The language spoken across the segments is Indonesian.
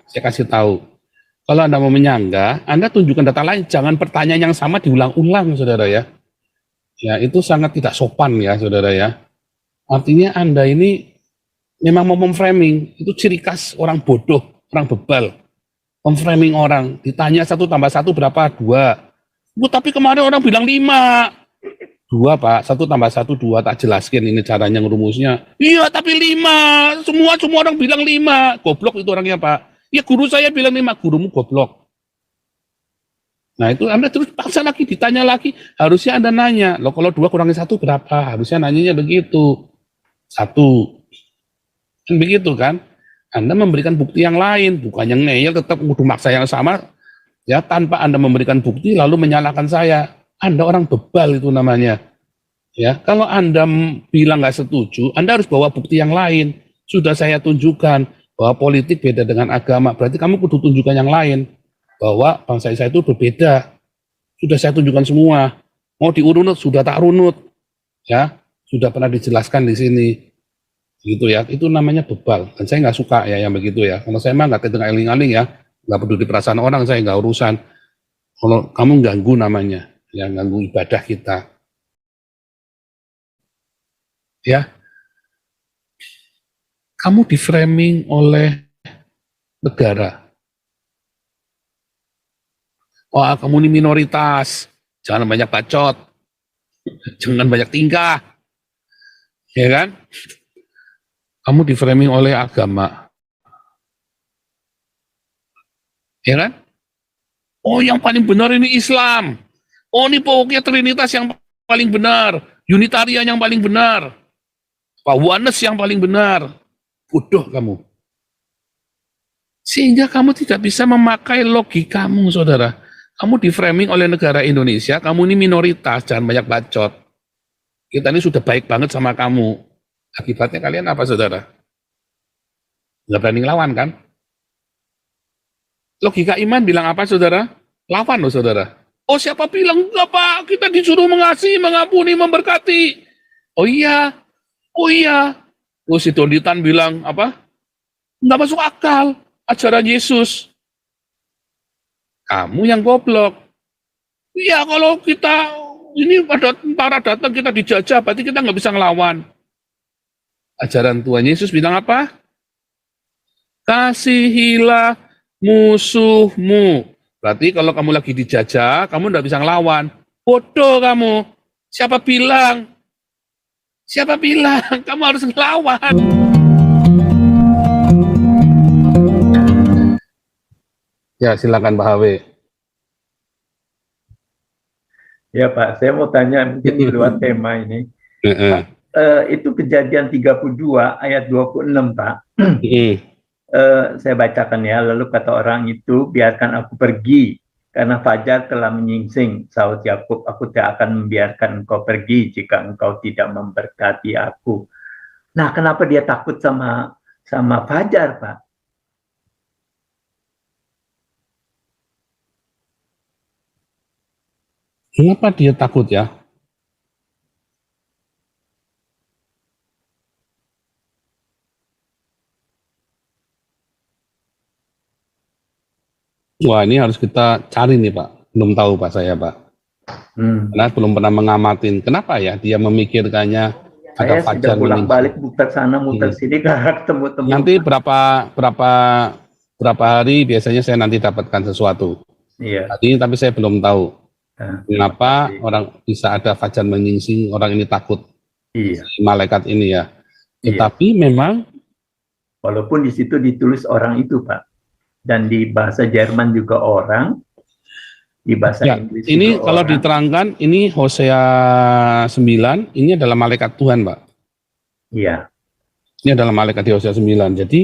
Saya kasih tahu. Kalau Anda mau menyanggah, Anda tunjukkan data lain, jangan pertanyaan yang sama diulang-ulang, saudara ya. Ya, itu sangat tidak sopan ya, saudara ya. Artinya Anda ini memang mau memframing, itu ciri khas orang bodoh, orang bebal. Memframing orang, ditanya 1+1 berapa? 2. Tapi kemarin orang bilang 5. 2 Pak, 1+1 2, tak jelaskan ini caranya ngerumusnya. Iya tapi 5, semua orang bilang 5. Goblok itu orangnya Pak. Ya guru saya bilang 5, gurumu goblok. Nah itu Anda terus paksa lagi, ditanya lagi, harusnya Anda nanya, loh kalau 2 kurangi 1 berapa? Harusnya nanyanya begitu. 1. Kan begitu kan? Anda memberikan bukti yang lain, bukan yang ngeyel tetap kudu maksa yang sama, ya tanpa Anda memberikan bukti lalu menyalahkan saya. Anda orang bebal itu namanya. Ya, kalau Anda bilang nggak setuju, Anda harus bawa bukti yang lain. Sudah saya tunjukkan bahwa politik beda dengan agama, berarti kamu kudu tunjukkan yang lain. Bahwa bangsa saya itu berbeda. Sudah saya tunjukkan semua. Mau diurunut, sudah tak runut. Ya, sudah pernah dijelaskan di sini. Gitu ya, itu namanya bebal. Dan saya nggak suka ya yang begitu ya. Kalau saya mah nggak kedengar eling-eling ya, nggak peduli perasaan orang, saya nggak urusan. Kalau kamu ganggu namanya, yang ganggu ibadah kita. Ya, kamu di-framing oleh negara. Oh, kamu ini minoritas, jangan banyak bacot, jangan banyak tingkah, ya kan? Kamu di-framing oleh agama, ya kan? Oh, yang paling benar ini Islam. Oh, ini pokoknya Trinitas yang paling benar, Unitarian yang paling benar, Oneness yang paling benar. Bodoh kamu. Sehingga kamu tidak bisa memakai logikamu, saudara. Kamu di-framing oleh negara Indonesia, kamu ini minoritas, jangan banyak bacot. Kita ini sudah baik banget sama kamu. Akibatnya kalian apa, saudara? Nggak berani lawan, kan? Logika iman bilang apa, saudara? Lawan loh, saudara. Oh, siapa bilang? Enggak, Pak. Kita disuruh mengasihi, mengampuni, memberkati. Oh iya. Oh iya. Oh, si Donitan bilang, apa? Nggak masuk akal. Ajaran Yesus. Kamu yang goblok. Iya, kalau kita ini pada tentara datang kita dijajah, berarti kita nggak bisa ngelawan. Ajaran Tuhan Yesus bilang apa? Kasihilah musuhmu. Berarti kalau kamu lagi dijajah, kamu nggak bisa ngelawan. Bodoh kamu. Siapa bilang? Siapa bilang? Kamu harus ngelawan. Ya, silakan Pak HW. Ya Pak, saya mau tanya mungkin di luar tema ini. Pak, itu Kejadian 32 ayat 26 Pak. Saya bacakan ya, lalu kata orang itu, biarkan aku pergi, karena fajar telah menyingsing. Saud Yakub, aku tidak akan membiarkan engkau pergi jika engkau tidak memberkati aku. Nah, kenapa dia takut sama fajar, Pak? Kenapa dia takut ya? Wah, ini harus kita cari nih Pak. Belum tahu Pak saya Pak. Karena belum pernah mengamatin. Kenapa ya dia memikirkannya ada fajar sudah balik muter sana muter sini ketemu. Nanti berapa hari biasanya saya nanti dapatkan sesuatu. Iya. Tapi saya belum tahu. Kenapa orang bisa ada fajar menyingsing, orang ini takut. Iya. Malaikat ini ya. Tetapi memang walaupun di situ ditulis orang itu Pak. Dan di bahasa Jerman juga orang, di bahasa Inggris ini juga kalau orang. diterangkan ini Hosea 9, ini adalah malaikat Tuhan, Pak. Iya. Ini adalah malaikat di Hosea 9. Jadi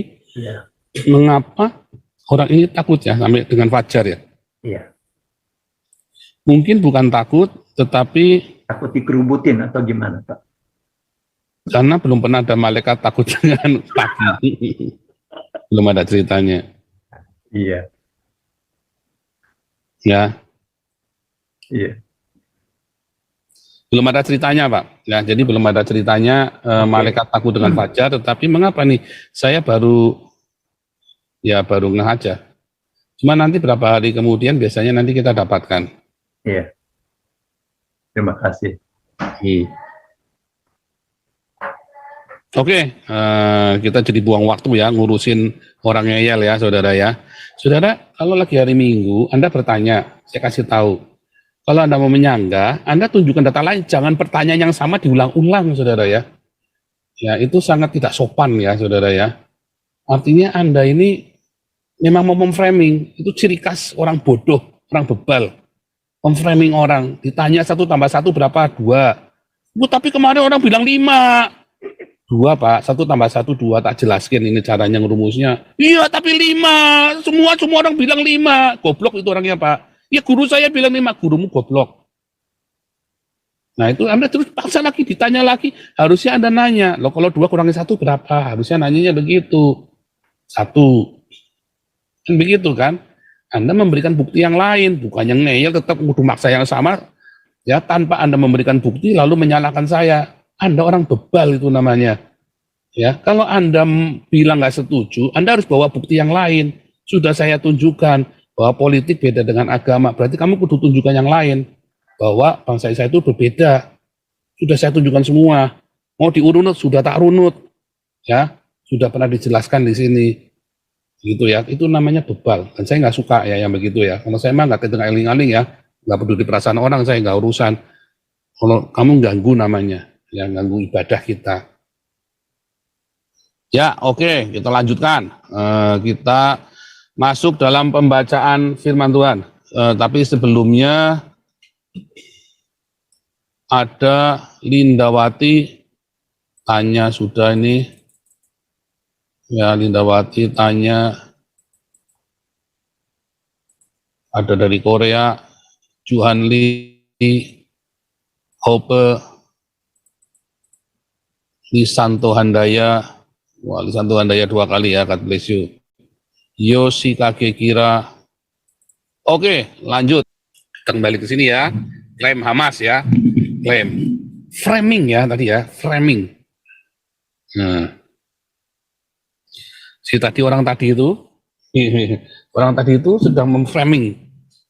mengapa orang ini takut ya sampai dengan fajar ya? Iya. Mungkin bukan takut, tetapi takut dikerubutin atau gimana, Pak? Karena belum pernah ada malaikat takut dengan pagi. Belum ada ceritanya. Iya. Ya. Iya. Belum ada ceritanya, Pak. Ya, jadi belum ada ceritanya malaikat takut dengan fajar, tetapi mengapa nih? Saya baru ya baru ngeh aja. Cuma nanti berapa hari kemudian biasanya nanti kita dapatkan. Iya. Terima kasih. Oke, kita jadi buang waktu ya ngurusin orang ngeyel ya, saudara ya. Saudara, kalau lagi hari Minggu, Anda bertanya, saya kasih tahu. Kalau Anda mau menyanggah, Anda tunjukkan data lain, jangan pertanyaan yang sama diulang-ulang, saudara ya. Ya, itu sangat tidak sopan ya, saudara ya. Artinya Anda ini memang mau memframing, itu ciri khas orang bodoh, orang bebal. Memframing orang, ditanya 1 tambah 1 berapa? 2. Tapi kemarin orang bilang 5. 2 Pak, 1 tambah 1 2, tak jelaskan ini caranya ngerumusnya. Iya tapi 5, semua orang bilang 5. Goblok itu orangnya Pak. Ya guru saya bilang 5, gurumu goblok. Nah itu Anda terus paksa lagi, ditanya lagi, harusnya Anda nanya, loh kalau 2 kurangi 1 berapa? Harusnya nanyanya begitu. 1. Kan begitu kan? Anda memberikan bukti yang lain, bukan yang ngeyel tetap kudu maksa yang sama, ya tanpa Anda memberikan bukti lalu menyalahkan saya. Anda orang bebal itu namanya. Ya, kalau Anda bilang nggak setuju, Anda harus bawa bukti yang lain. Sudah saya tunjukkan bahwa politik beda dengan agama. Berarti kamu kudu tunjukkan yang lain. Bahwa bangsa saya itu berbeda. Sudah saya tunjukkan semua. Mau diurunut, sudah tak runut. Ya, sudah pernah dijelaskan di sini. Gitu ya, itu namanya bebal. Dan saya nggak suka ya yang begitu ya. Kalau saya mah nggak kedengar eling-eling ya. Nggak peduli perasaan orang, saya nggak urusan. Kalau kamu ganggu namanya. Yang ganggu ibadah kita. Ya, oke, kita lanjutkan. Kita masuk dalam pembacaan firman Tuhan. Tapi sebelumnya ada Lindawati tanya sudah ini. Ya, Lindawati tanya. Ada dari Korea, Juhan Lee, Hope, Lisanto Handaya, wah Lisanto Handaya 2 kali ya, God bless you. Yosi Kage Kira. Oke, lanjut. Kembali ke sini ya. Klaim Hamas ya. Klaim. Framing ya tadi ya, framing. Nah. Orang tadi itu sedang memframing,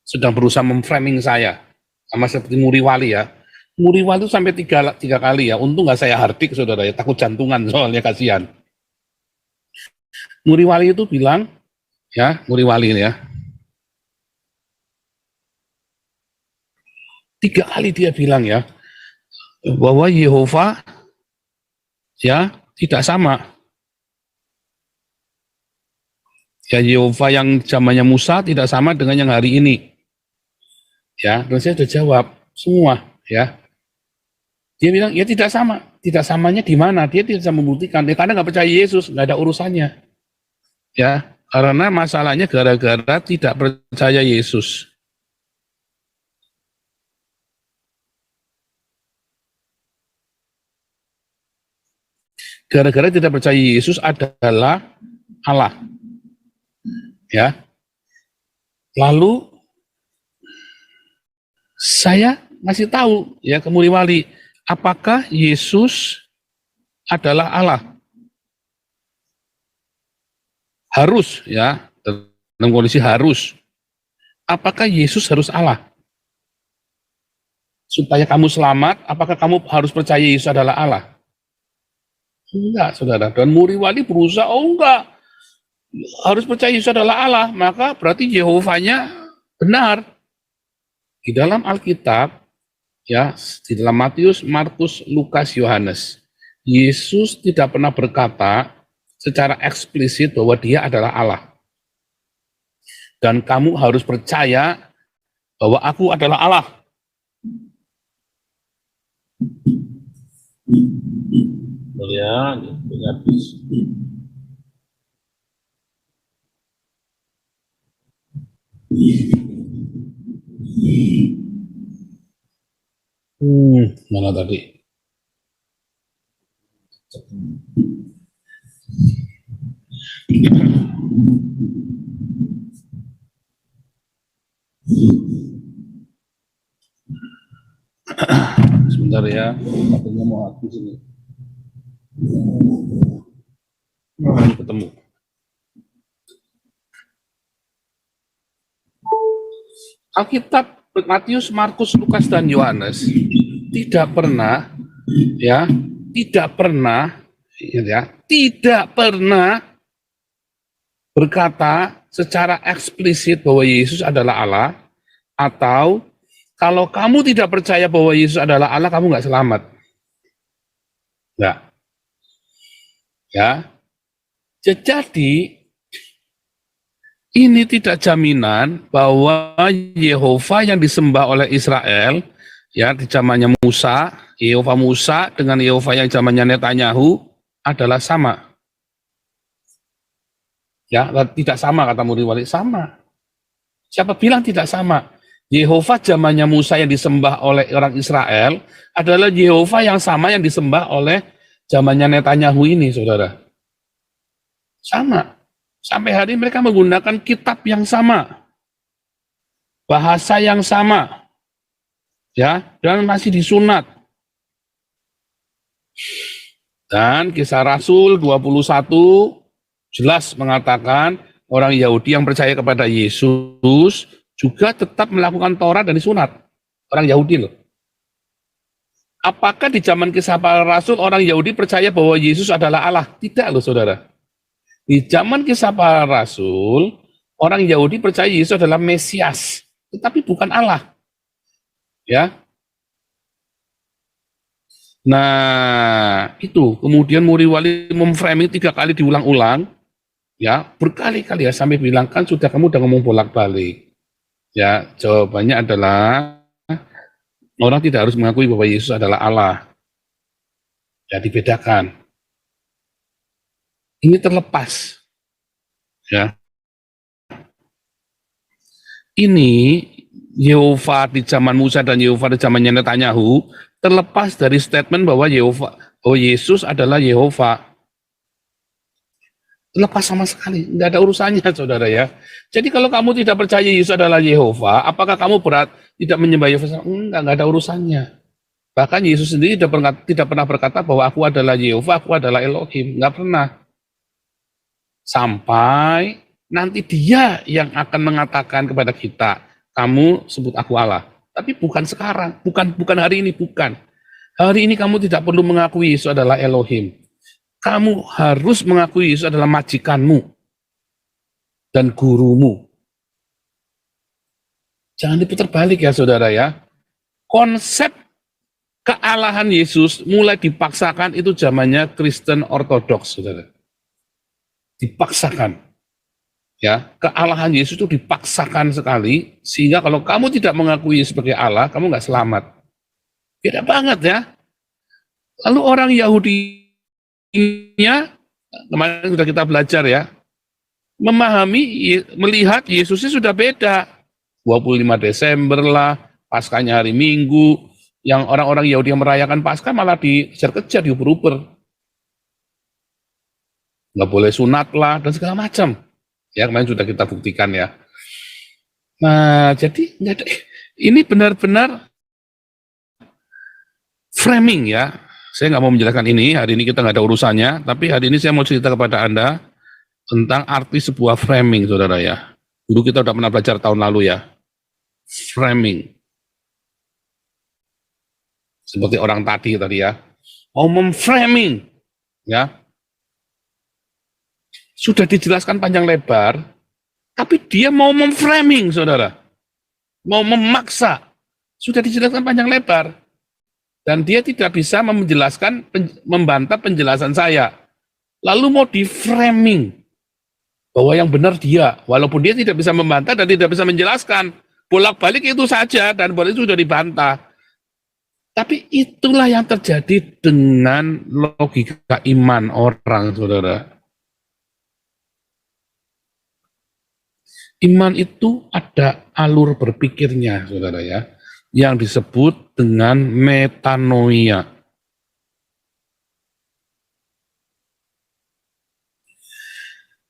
sedang berusaha memframing saya. Sama seperti Muriwali ya. Muriwali itu sampai tiga kali ya. Untung nggak saya hardik saudara ya, takut jantungan soalnya kasihan. Muriwali itu bilang, ya Muriwali ini ya. 3 kali dia bilang ya, bahwa Yehova ya tidak sama. Ya Yehova yang zamannya Musa tidak sama dengan yang hari ini. Ya, dan saya sudah jawab semua ya. Dia bilang, ya tidak sama. Tidak samanya di mana? Dia tidak bisa membuktikan. Ya, karena nggak percaya Yesus, nggak ada urusannya. Ya, karena masalahnya gara-gara tidak percaya Yesus. Gara-gara tidak percaya Yesus adalah Allah. Ya. Lalu saya ngasih tahu ya ke Muriwali, apakah Yesus adalah Allah? Harus ya, dalam kondisi harus. Apakah Yesus harus Allah? Supaya kamu selamat, apakah kamu harus percaya Yesus adalah Allah? Enggak, saudara. Dan Muriwali berusaha, oh enggak. Harus percaya Yesus adalah Allah, maka berarti Yehovanya benar. Di dalam Alkitab, ya, di dalam Matius, Markus, Lukas, Yohanes, Yesus tidak pernah berkata secara eksplisit bahwa dia adalah Allah. Dan kamu harus percaya bahwa aku adalah Allah. Ya, habis. Mana tadi? Sebentar ya, katanya mau habis ini. Ketemu. Alkitab Matius, Markus, Lukas, dan Yohanes tidak pernah ya, tidak pernah berkata secara eksplisit bahwa Yesus adalah Allah, atau kalau kamu tidak percaya bahwa Yesus adalah Allah, kamu nggak selamat. Nah, ya. Jadi ini tidak jaminan bahwa Yehova yang disembah oleh Israel ya di zamannya Musa, Yehova Musa dengan Yehova yang zamannya Netanyahu adalah sama. Ya, tidak sama kata murid wali, sama. Siapa bilang tidak sama? Yehova zamannya Musa yang disembah oleh orang Israel adalah Yehova yang sama yang disembah oleh zamannya Netanyahu ini, saudara. Sama. Sampai hari ini mereka menggunakan kitab yang sama. Bahasa yang sama. Ya, dan masih disunat. Dan Kisah Rasul 21 jelas mengatakan orang Yahudi yang percaya kepada Yesus juga tetap melakukan Taurat dan disunat. Orang Yahudi loh. Apakah di zaman Kisah Para Rasul orang Yahudi percaya bahwa Yesus adalah Allah? Tidak loh, saudara. Di zaman Kisah Para Rasul, orang Yahudi percaya Yesus adalah Mesias, tetapi bukan Allah. Ya. Nah, itu kemudian murid wali memframing 3 kali diulang-ulang, ya, berkali-kali ya, sampai bilang kan sudah kamu udah ngomong bolak-balik. Ya, jawabannya adalah orang tidak harus mengakui bahwa Yesus adalah Allah. Ya, dibedakan. Ini terlepas, ya. Ini Yehova di zaman Musa dan Yehova di zamannya Netanyahu terlepas dari statement bahwa Yesus adalah Yehova. Terlepas sama sekali, nggak ada urusannya, saudara ya. Jadi kalau kamu tidak percaya Yesus adalah Yehova, apakah kamu tidak menyembah Yehova? Nggak ada urusannya. Bahkan Yesus sendiri tidak pernah berkata bahwa aku adalah Yehova, aku adalah Elohim, nggak pernah. Sampai nanti dia yang akan mengatakan kepada kita, kamu sebut aku Allah. Tapi bukan sekarang, bukan hari ini, bukan. Hari ini kamu tidak perlu mengakui Yesus adalah Elohim. Kamu harus mengakui Yesus adalah majikanmu dan gurumu. Jangan diputar balik ya, saudara ya. Konsep kealahan Yesus mulai dipaksakan itu zamannya Kristen Ortodoks, saudara. Dipaksakan. Ya, kealahan Yesus itu dipaksakan sekali, sehingga kalau kamu tidak mengakui sebagai Allah, kamu nggak selamat. Beda banget ya. Lalu orang Yahudinya, kemarin sudah kita belajar ya, melihat Yesusnya sudah beda. 25 Desember lah, Paskahnya hari Minggu, yang orang-orang Yahudi yang merayakan Paskah malah dikejar-kejar, diuber-uber. Nggak boleh sunat lah, dan segala macam. Ya, kemarin sudah kita buktikan ya. Nah, jadi ini benar-benar framing ya. Saya nggak mau menjelaskan ini, hari ini kita nggak ada urusannya, tapi hari ini saya mau cerita kepada Anda tentang arti sebuah framing, saudara ya. Dulu kita udah pernah belajar tahun lalu ya. Framing. Seperti orang tadi ya. Mau memframing, ya. Sudah dijelaskan panjang lebar, tapi dia mau memframing, saudara. Mau memaksa. Sudah dijelaskan panjang lebar. Dan dia tidak bisa membantah penjelasan saya. Lalu mau di-framing. Bahwa yang benar dia. Walaupun dia tidak bisa membantah dan tidak bisa menjelaskan. Bolak-balik itu saja, dan boleh itu sudah dibantah. Tapi itulah yang terjadi dengan logika iman orang, saudara. Iman itu ada alur berpikirnya, saudara ya, yang disebut dengan metanoia.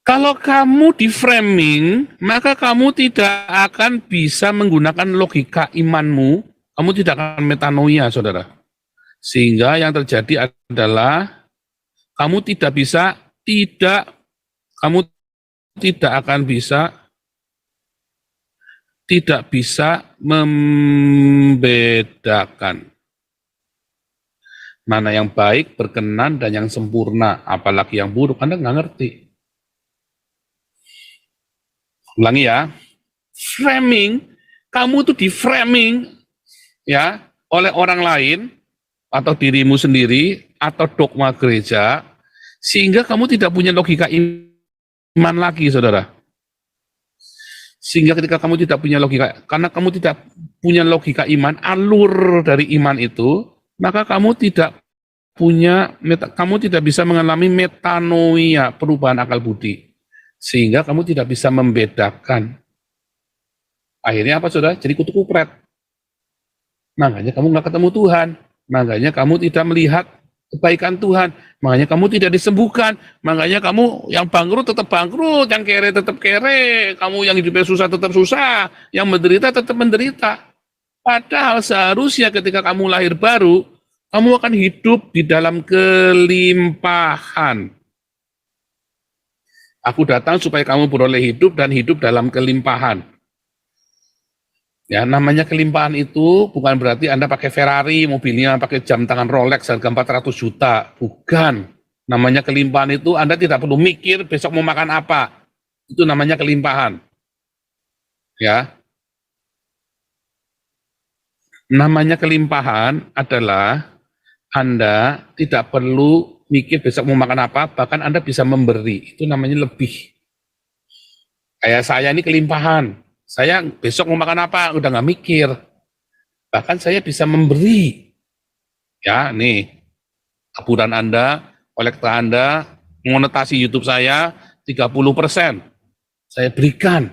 Kalau kamu di framing, maka kamu tidak akan bisa menggunakan logika imanmu, kamu tidak akan metanoia, saudara. Sehingga yang terjadi adalah kamu tidak akan bisa tidak bisa membedakan mana yang baik, berkenan, dan yang sempurna, apalagi yang buruk. Anda nggak ngerti. Ulangi ya, framing, kamu tuh di framing ya oleh orang lain atau dirimu sendiri atau dogma gereja, sehingga kamu tidak punya logika iman lagi, saudara. Sehingga ketika kamu tidak punya logika, karena kamu tidak punya logika iman, alur dari iman itu, maka kamu tidak bisa mengalami metanoia, perubahan akal budi, sehingga kamu tidak bisa membedakan. Akhirnya apa, saudara? Jadi kutu kupret. Makanya kamu nggak ketemu Tuhan, makanya kamu tidak melihat kebaikan Tuhan, makanya kamu tidak disembuhkan, makanya kamu yang bangkrut tetap bangkrut, yang kere tetap kere, kamu yang hidupnya susah tetap susah, yang menderita tetap menderita. Padahal seharusnya ketika kamu lahir baru, kamu akan hidup di dalam kelimpahan. Aku datang supaya kamu beroleh hidup dan hidup dalam kelimpahan. Ya, namanya kelimpahan itu bukan berarti Anda pakai Ferrari, mobilnya pakai jam tangan Rolex harga 400 juta. Bukan. Namanya kelimpahan itu Anda tidak perlu mikir besok mau makan apa. Itu namanya kelimpahan. Ya. Namanya kelimpahan adalah Anda tidak perlu mikir besok mau makan apa, bahkan Anda bisa memberi. Itu namanya lebih. Kayak saya ini kelimpahan. Saya besok mau makan apa, udah nggak mikir. Bahkan saya bisa memberi. Ya, nih, keburan Anda, kolektor Anda, monetasi YouTube saya 30%. Saya berikan.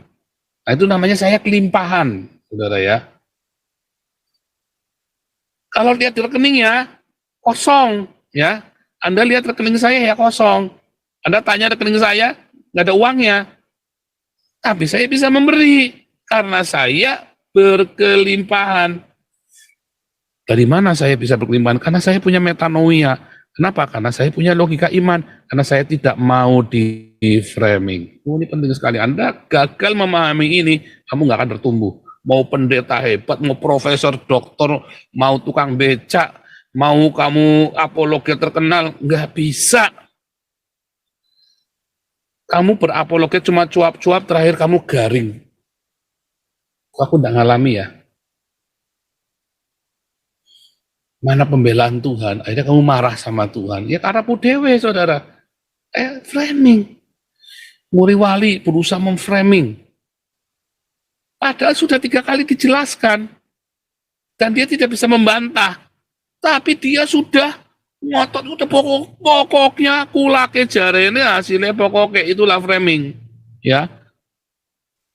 Nah, itu namanya saya kelimpahan, saudara ya. Kalau lihat di rekeningnya, kosong. Ya, Anda lihat rekening saya ya kosong. Anda tanya rekening saya, nggak ada uangnya. Tapi saya bisa memberi. Karena saya berkelimpahan. Dari mana saya bisa berkelimpahan? Karena saya punya metanoia. Kenapa? Karena saya punya logika iman. Karena saya tidak mau di framing. Ini penting sekali. Anda gagal memahami ini, kamu nggak akan bertumbuh. Mau pendeta hebat, mau profesor, doktor, mau tukang becak, mau kamu apologet terkenal, nggak bisa. Kamu berapologet cuma cuap-cuap, terakhir kamu garing. Aku tidak ngalami ya. Mana pembelaan Tuhan? Akhirnya kamu marah sama Tuhan. Ya karena dewe, saudara. Framing. Muri wali berusaha memframing. Padahal sudah 3 kali dijelaskan. Dan dia tidak bisa membantah. Tapi dia sudah ngotot, udah pokoknya kulake jarene hasilnya pokoknya itulah framing. Ya.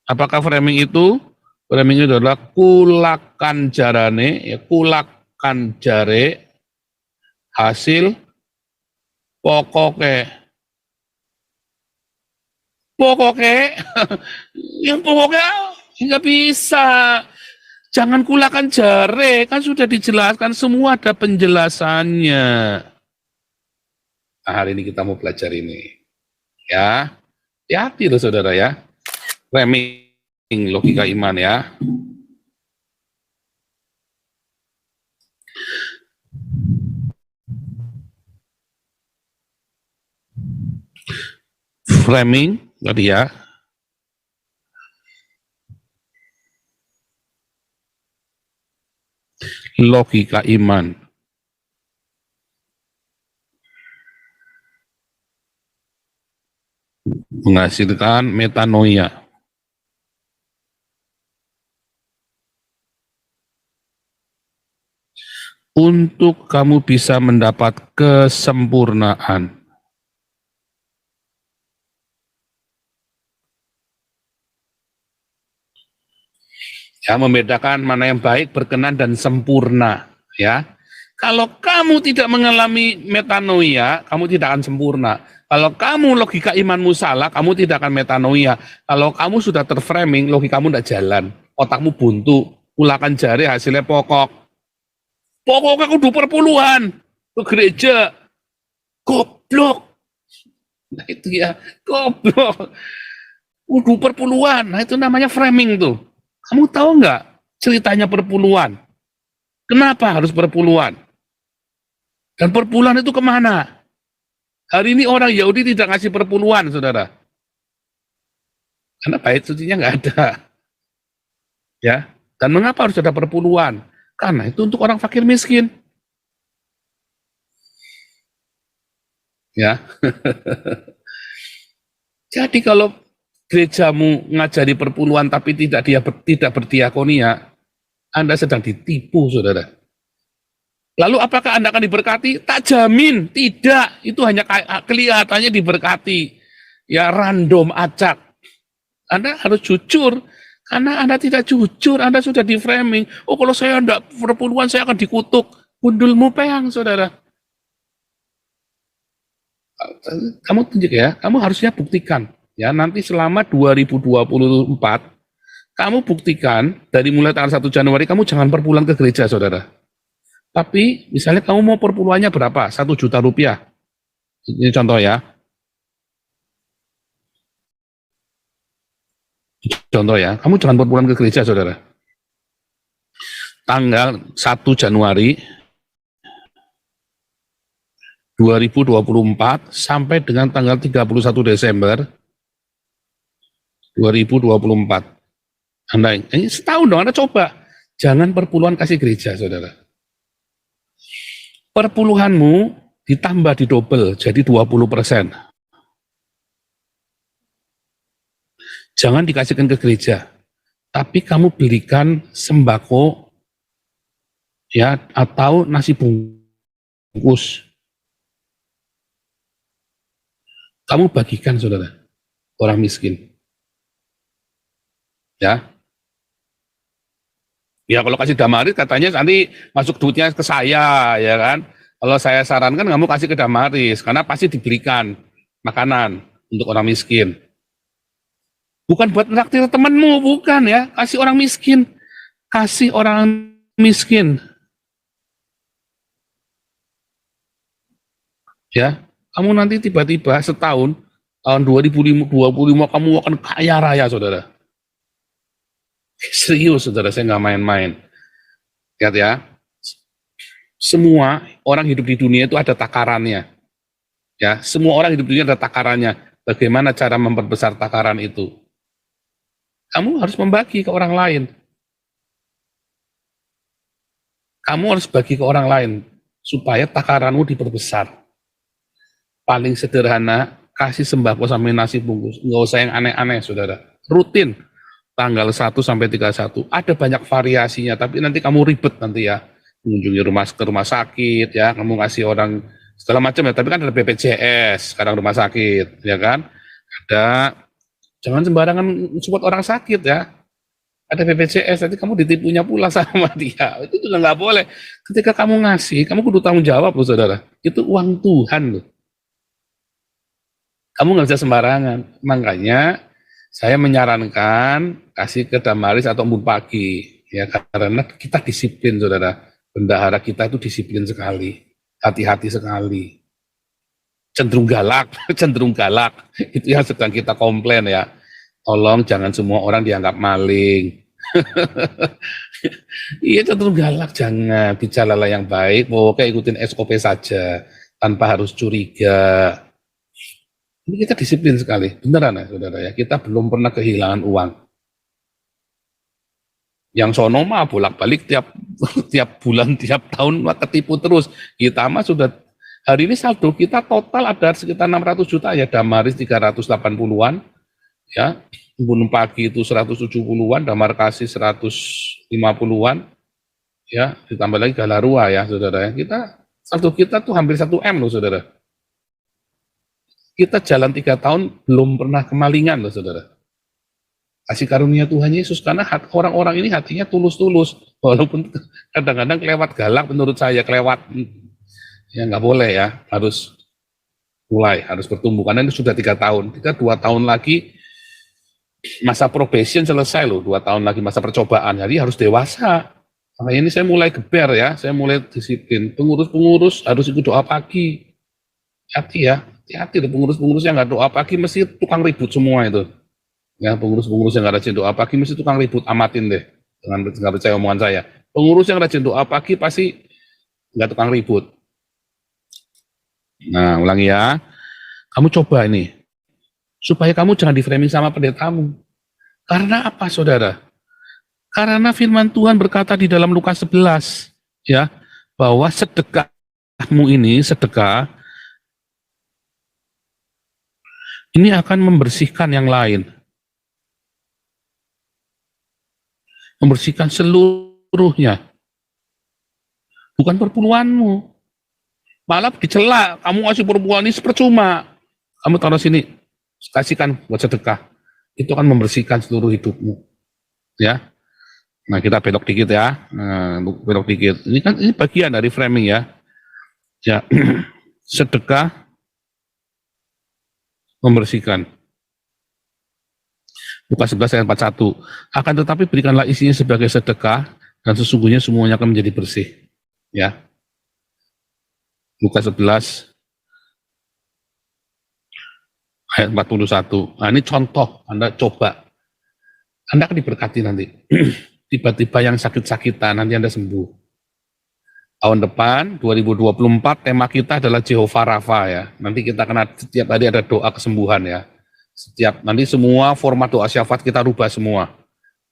Apakah framing itu? Framing itu adalah kulakan jarane, ya kulakan jare hasil pokoknya. Pokoknya, yang pokoknya nggak bisa. Jangan kulakan jare, kan sudah dijelaskan semua, ada penjelasannya. Nah, hari ini kita mau belajar ini. Ya, hati-hati loh saudara ya. Framing logika iman ya. Framing tadi ya. Logika iman. Menghasilkan metanoia. Untuk kamu bisa mendapat kesempurnaan. Ya, membedakan mana yang baik, berkenan, dan sempurna. Ya, kalau kamu tidak mengalami metanoia, kamu tidak akan sempurna. Kalau kamu logika imanmu salah, kamu tidak akan metanoia. Kalau kamu sudah terframing, logikamu tidak jalan. Otakmu buntu, ulakan jari hasilnya pokok. Pokoknya kudu perpuluhan ke gereja. Goblok. Nah itu ya, goblok. Kudu perpuluhan. Nah itu namanya framing tuh. Kamu tahu nggak ceritanya perpuluhan? Kenapa harus perpuluhan? Dan perpuluhan itu kemana? Hari ini orang Yahudi tidak ngasih perpuluhan, saudara. Karena bait sucinya nggak ada. Ya. Dan mengapa harus ada perpuluhan? Karena itu untuk orang fakir miskin. Ya. Jadi kalau gerejamu ngajari perpuluhan tapi tidak berdiakonia, Anda sedang ditipu, saudara. Lalu apakah Anda akan diberkati? Tak jamin, tidak. Itu hanya kelihatannya diberkati. Ya random, acak. Anda harus jujur. Karena Anda tidak jujur, Anda sudah di framing. Oh, kalau saya tidak perpuluhan, saya akan dikutuk. Gundulmu peang, saudara. Kamu tunjuk ya, kamu harusnya buktikan. Ya, nanti selama 2024, kamu buktikan, dari mulai tanggal 1 Januari, kamu jangan perpuluhan ke gereja, saudara. Tapi, misalnya kamu mau perpuluhannya berapa? 1 juta rupiah. Ini contoh ya. Contoh ya, kamu jangan perpuluhan ke gereja, saudara. Tanggal 1 Januari 2024 sampai dengan tanggal 31 Desember 2024. Anda ini setahun dong, Anda coba. Jangan perpuluhan kasih gereja, saudara. Perpuluhanmu ditambah didobel, jadi 20%. Jangan dikasihkan ke gereja. Tapi kamu belikan sembako, ya, atau nasi bungkus. Kamu bagikan, saudara, orang miskin. Ya, ya kalau kasih Damaris katanya nanti masuk duitnya ke saya, ya kan? Kalau saya sarankan kamu kasih ke Damaris, karena pasti diberikan makanan untuk orang miskin. Bukan buat traktir temanmu, bukan ya. Kasih orang miskin, kasih orang miskin. Ya, kamu nanti tiba-tiba setahun, tahun 2025 kamu akan kaya raya, saudara. Serius, saudara, saya nggak main-main. Lihat ya, semua orang hidup di dunia itu ada takarannya. Ya, semua orang hidup di dunia ada takarannya. Bagaimana cara memperbesar takaran itu? Kamu harus membagi ke orang lain. Kamu harus bagi ke orang lain supaya takaranmu diperbesar. Paling sederhana, kasih sembako sampai nasi bungkus. Nggak usah yang aneh-aneh, saudara. Rutin. Tanggal 1 sampai 31. Ada banyak variasinya, tapi nanti kamu ribet nanti ya. Mengunjungi rumah sakit, ya. Kamu ngasih orang segala macam ya. Tapi kan ada BPJS, sekarang rumah sakit, ya kan. Ada, jangan sembarangan support orang sakit ya. Ada BPJS, nanti kamu ditipunya pula sama dia. Itu juga nggak boleh. Ketika kamu ngasih, kamu kudu tanggung jawab loh, saudara. Itu uang Tuhan loh. Kamu nggak bisa sembarangan. Makanya saya menyarankan kasih ke Damaris atau embun pagi, ya, karena kita disiplin, saudara. Bendahara kita itu disiplin sekali, hati-hati sekali, cenderung galak, cenderung galak. Itu yang sedang kita komplain ya. Tolong jangan semua orang dianggap maling. Iya, cenderung galak, jangan. Bicaralah yang baik, pokoknya ikutin SOP saja, tanpa harus curiga. Ini kita disiplin sekali, beneran ya, saudara ya. Kita belum pernah kehilangan uang. Yang sono mah bolak-balik tiap bulan, tiap tahun mah ketipu terus. Kita mah sudah, hari ini saldo kita total ada sekitar 600 juta ya, Damaris 380-an, ya, Embun Pagi itu 170-an, Damar Kasih 150-an, ya, ditambah lagi Galarua ya, saudara ya. Saldo kita tuh hampir 1 M loh, saudara. Kita jalan 3 tahun belum pernah kemalingan loh, saudara. Kasih karunia Tuhan Yesus, karena orang-orang ini hatinya tulus-tulus, walaupun kadang-kadang kelewat galak menurut saya, kelewat. Ya nggak boleh ya, harus mulai, harus bertumbuh, karena ini sudah 3 tahun. Kita 2 tahun lagi, masa probation selesai loh, 2 tahun lagi masa percobaan, jadi harus dewasa. Makanya ini saya mulai geber ya, saya mulai disiplin. Pengurus-pengurus harus ikut doa pagi. Hati ya. Hati-hati, pengurus-pengurus yang nggak doa pagi mesti tukang ribut semua itu. Ya, pengurus-pengurus yang nggak rajin doa pagi mesti tukang ribut, amatin deh. Dengan nggak percaya omongan saya. Pengurus yang rajin doa pagi pasti nggak tukang ribut. Nah, ulangi ya. Kamu coba ini. Supaya kamu jangan di-framing sama pendetamu. Karena apa, saudara? Karena firman Tuhan berkata di dalam Lukas 11, ya, bahwa sedekahmu ini, sedekah, ini akan membersihkan yang lain. Membersihkan seluruhnya. Bukan perpuluhanmu. Malah dicela, kamu ngasih perpuluhan ini percuma. Kamu taruh sini, kasihkan buat sedekah. Itu akan membersihkan seluruh hidupmu. Ya. Nah, kita belok dikit ya. Nah, belok dikit. Ini kan ini bagian dari framing ya. Ya. Sedekah membersihkan. Lukas 11 ayat 41. Akan tetapi berikanlah isinya sebagai sedekah dan sesungguhnya semuanya akan menjadi bersih. Ya. Lukas 11 ayat 41. Nah, ini contoh, Anda coba. Anda akan diberkati nanti. Tiba-tiba yang sakit-sakitan, nanti Anda sembuh. Tahun depan, 2024, tema kita adalah Jehovah Rafa ya. Nanti kita akan setiap hari ada doa kesembuhan ya. Nanti semua format doa syafaat kita rubah semua.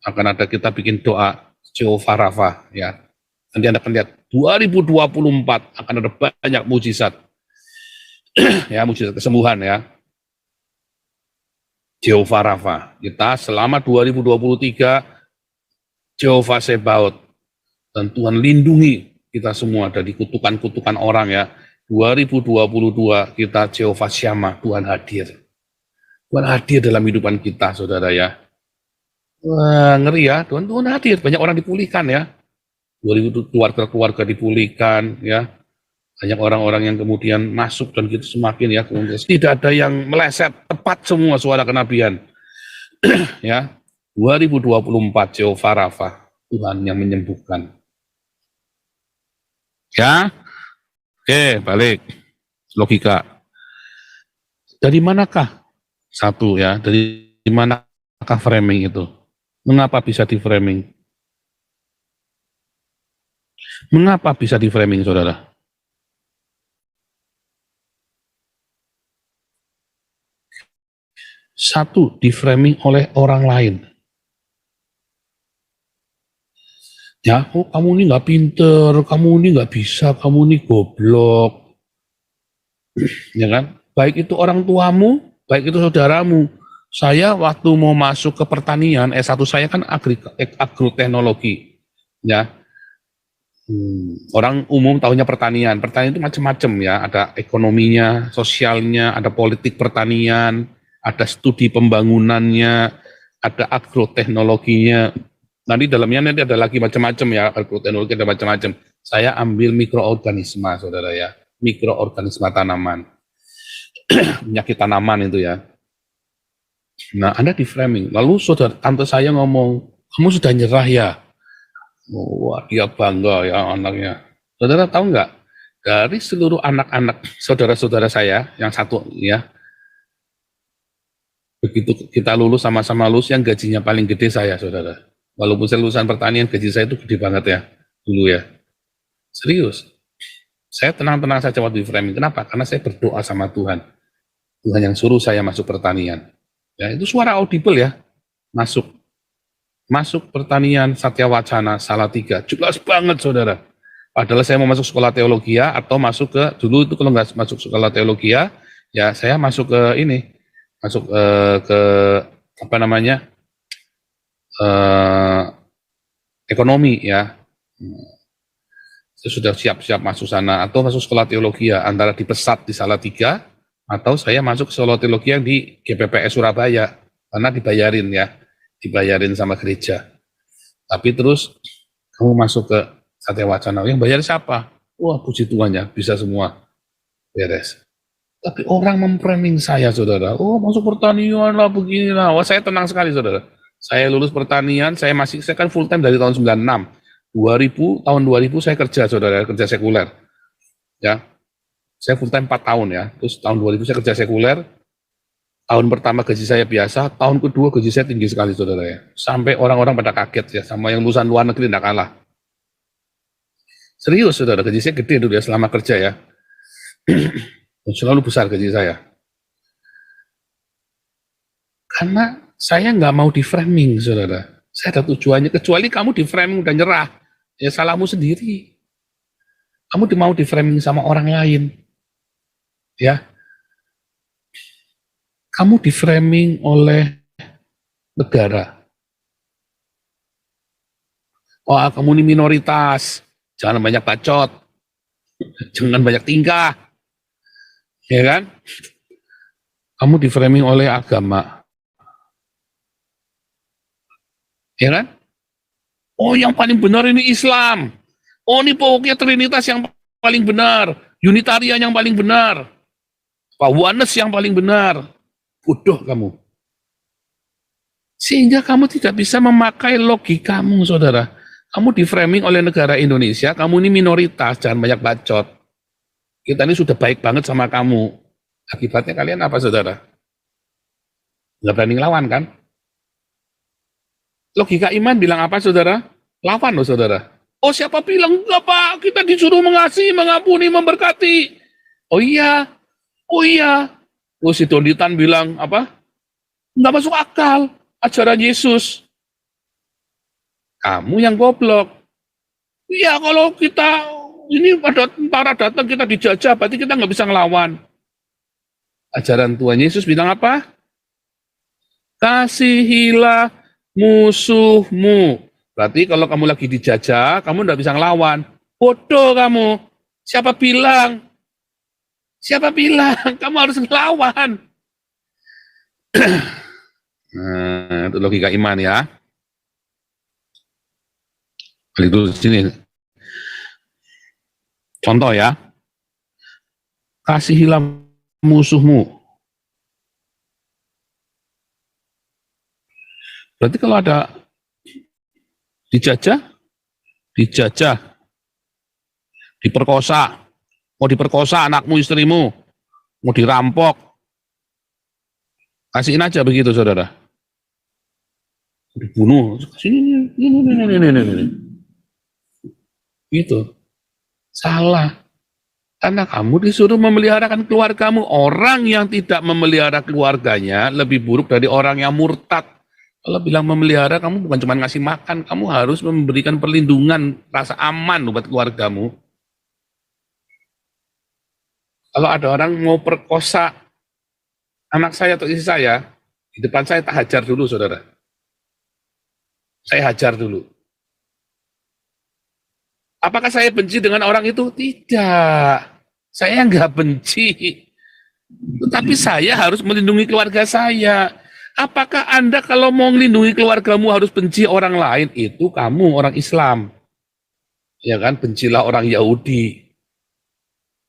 Akan ada kita bikin doa Jehovah Rafa ya. Nanti Anda akan lihat 2024 akan ada banyak mujizat. Ya, mujizat kesembuhan ya. Jehovah Rafa. Kita selama 2023 Jehovah Sebaot, dan Tuhan lindungi kita semua dari kutukan-kutukan orang ya. 2022 kita Jehovah Syama, Tuhan hadir. Tuhan hadir dalam kehidupan kita, saudara ya. Wah, ngeri ya, Tuhan hadir. Banyak orang dipulihkan ya. 2000 keluarga-keluarga dipulihkan ya. Banyak orang-orang yang kemudian masuk dan gitu semakin ya. Tidak ada yang meleset, tepat semua suara kenabian. Ya. 2024 Jehovah Rafa, Tuhan yang menyembuhkan. Ya, oke, balik logika. Dari manakah satu ya? Dari manakah framing itu? Mengapa bisa di framing? Mengapa bisa di framing, saudara? Satu, di framing oleh orang lain. Ya, oh, kamu ini nggak pinter, kamu ini nggak bisa, kamu ini goblok. Ya kan? Baik itu orang tuamu, baik itu saudaramu. Saya waktu mau masuk ke pertanian, S1 saya kan agroteknologi. Ya. Orang umum tahunya pertanian. Pertanian itu macam-macam ya, ada ekonominya, sosialnya, ada politik pertanian, ada studi pembangunannya, ada agroteknologinya. Nanti dalamnya nanti ada lagi macam-macam ya, agroteknologi ada macam-macam. Saya ambil mikroorganisme, saudara ya, mikroorganisme tanaman, penyakit tanaman itu ya. Nah, Anda di framing. Lalu saudara, tante saya ngomong, kamu sudah nyerah ya? Wah, dia bangga ya anaknya. Saudara tahu nggak? Dari seluruh anak-anak saudara-saudara saya, yang satu ya, begitu kita lulus sama-sama lulus, yang gajinya paling gede saya, saudara. Walaupun saya lulusan pertanian, gaji saya itu gede banget ya, dulu ya. Serius. Saya tenang-tenang saja waktu di framing. Kenapa? Karena saya berdoa sama Tuhan. Tuhan yang suruh saya masuk pertanian. Ya, itu suara audible ya. Masuk pertanian Satya Wacana, Salatiga. Jelas banget, saudara. Padahal saya mau masuk sekolah teologi ya, atau masuk ke, dulu itu kalau nggak masuk sekolah teologi ya saya masuk ke ini, masuk ke apa namanya, ekonomi ya. Saya sudah siap-siap masuk sana, atau masuk sekolah teologi ya, antara di Pesat di Salatiga, atau saya masuk sekolah teologi yang di GPPS Surabaya, karena dibayarin ya, dibayarin sama gereja. Tapi terus kamu masuk ke Satya Wacana, yang bayar siapa? Wah, puji Tuhan ya, bisa semua beres. Tapi orang memframing saya, saudara. Oh, masuk pertanian lah, begini lah. Wah, saya tenang sekali, saudara. Saya lulus pertanian, saya kan full time dari tahun 96. tahun 2000 saya kerja, saudara, kerja sekuler. Ya, saya full time 4 tahun ya. Terus tahun 2000 saya kerja sekuler. Tahun pertama gaji saya biasa, tahun kedua gaji saya tinggi sekali, saudara ya. Sampai orang-orang pada kaget ya, sama yang lulusan luar negeri tidak kalah. Serius, saudara, gaji saya gede dulu ya selama kerja ya. Selalu besar gaji saya. Karena saya nggak mau di framing, saudara. Saya ada tujuannya, kecuali kamu di framing dan nyerah, ya salahmu sendiri. Kamu mau di framing sama orang lain, ya. Kamu di framing oleh negara. Oh, kamu ini minoritas, jangan banyak bacot, jangan banyak tingkah, ya kan? Kamu di framing oleh agama, ya kan? Oh, yang paling benar ini Islam. Oh, ini pokoknya Trinitas yang paling benar, Unitarian yang paling benar, Oneness yang paling benar. Bodoh kamu. Sehingga kamu tidak bisa memakai logikamu, saudara. Kamu di framing oleh negara Indonesia, kamu ini minoritas, jangan banyak bacot. Kita ini sudah baik banget sama kamu. Akibatnya kalian apa, saudara? Nggak berani ngelawan, kan? Logika iman bilang apa, saudara? Lawan loh, saudara. Oh, siapa bilang? Enggak, Pak. Kita disuruh mengasihi, mengampuni, memberkati. Oh iya. Oh iya. Oh, si Donitan bilang, apa? Nggak masuk akal. Ajaran Yesus. Kamu yang goblok. Iya, kalau kita, ini pada tentara datang, kita dijajah, berarti kita nggak bisa ngelawan. Ajaran Tuhan Yesus bilang apa? Kasihilah musuhmu. Berarti kalau kamu lagi dijajah, kamu nggak bisa ngelawan. Bodoh kamu. Siapa bilang? Siapa bilang? Kamu harus ngelawan. Nah, itu logika iman ya. Itu sini. Contoh ya. Kasihilah musuhmu. Berarti kalau ada dijajah, diperkosa, mau diperkosa anakmu, istrimu, mau dirampok, kasihin aja begitu, saudara. Dibunuh, ini. Gitu. Salah. Karena kamu disuruh memeliharakan keluargamu. Orang yang tidak memelihara keluarganya lebih buruk dari orang yang murtad. Kalau bilang memelihara, kamu bukan cuma ngasih makan, kamu harus memberikan perlindungan, rasa aman buat keluargamu. Kalau ada orang mau perkosa anak saya atau istri saya, di depan saya tak hajar dulu, saudara. Saya hajar dulu. Apakah saya benci dengan orang itu? Tidak. Saya nggak benci. Tetapi saya harus melindungi keluarga saya. Apakah Anda kalau mau melindungi keluargamu harus benci orang lain? Itu kamu orang Islam. Ya kan? Bencilah orang Yahudi.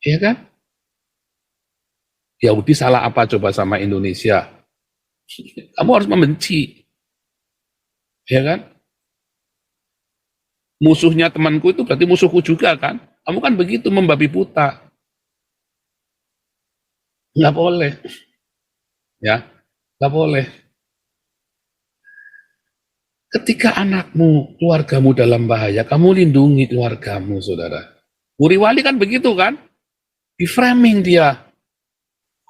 Ya kan? Yahudi salah apa coba sama Indonesia? Kamu harus membenci. Ya kan? Musuhnya temanku itu berarti musuhku juga kan? Kamu kan begitu membabi buta. Nggak boleh. Ya, nggak boleh. Ketika anakmu, keluargamu dalam bahaya, kamu lindungi keluargamu, saudara. Muri Wali kan begitu kan? Di framing dia.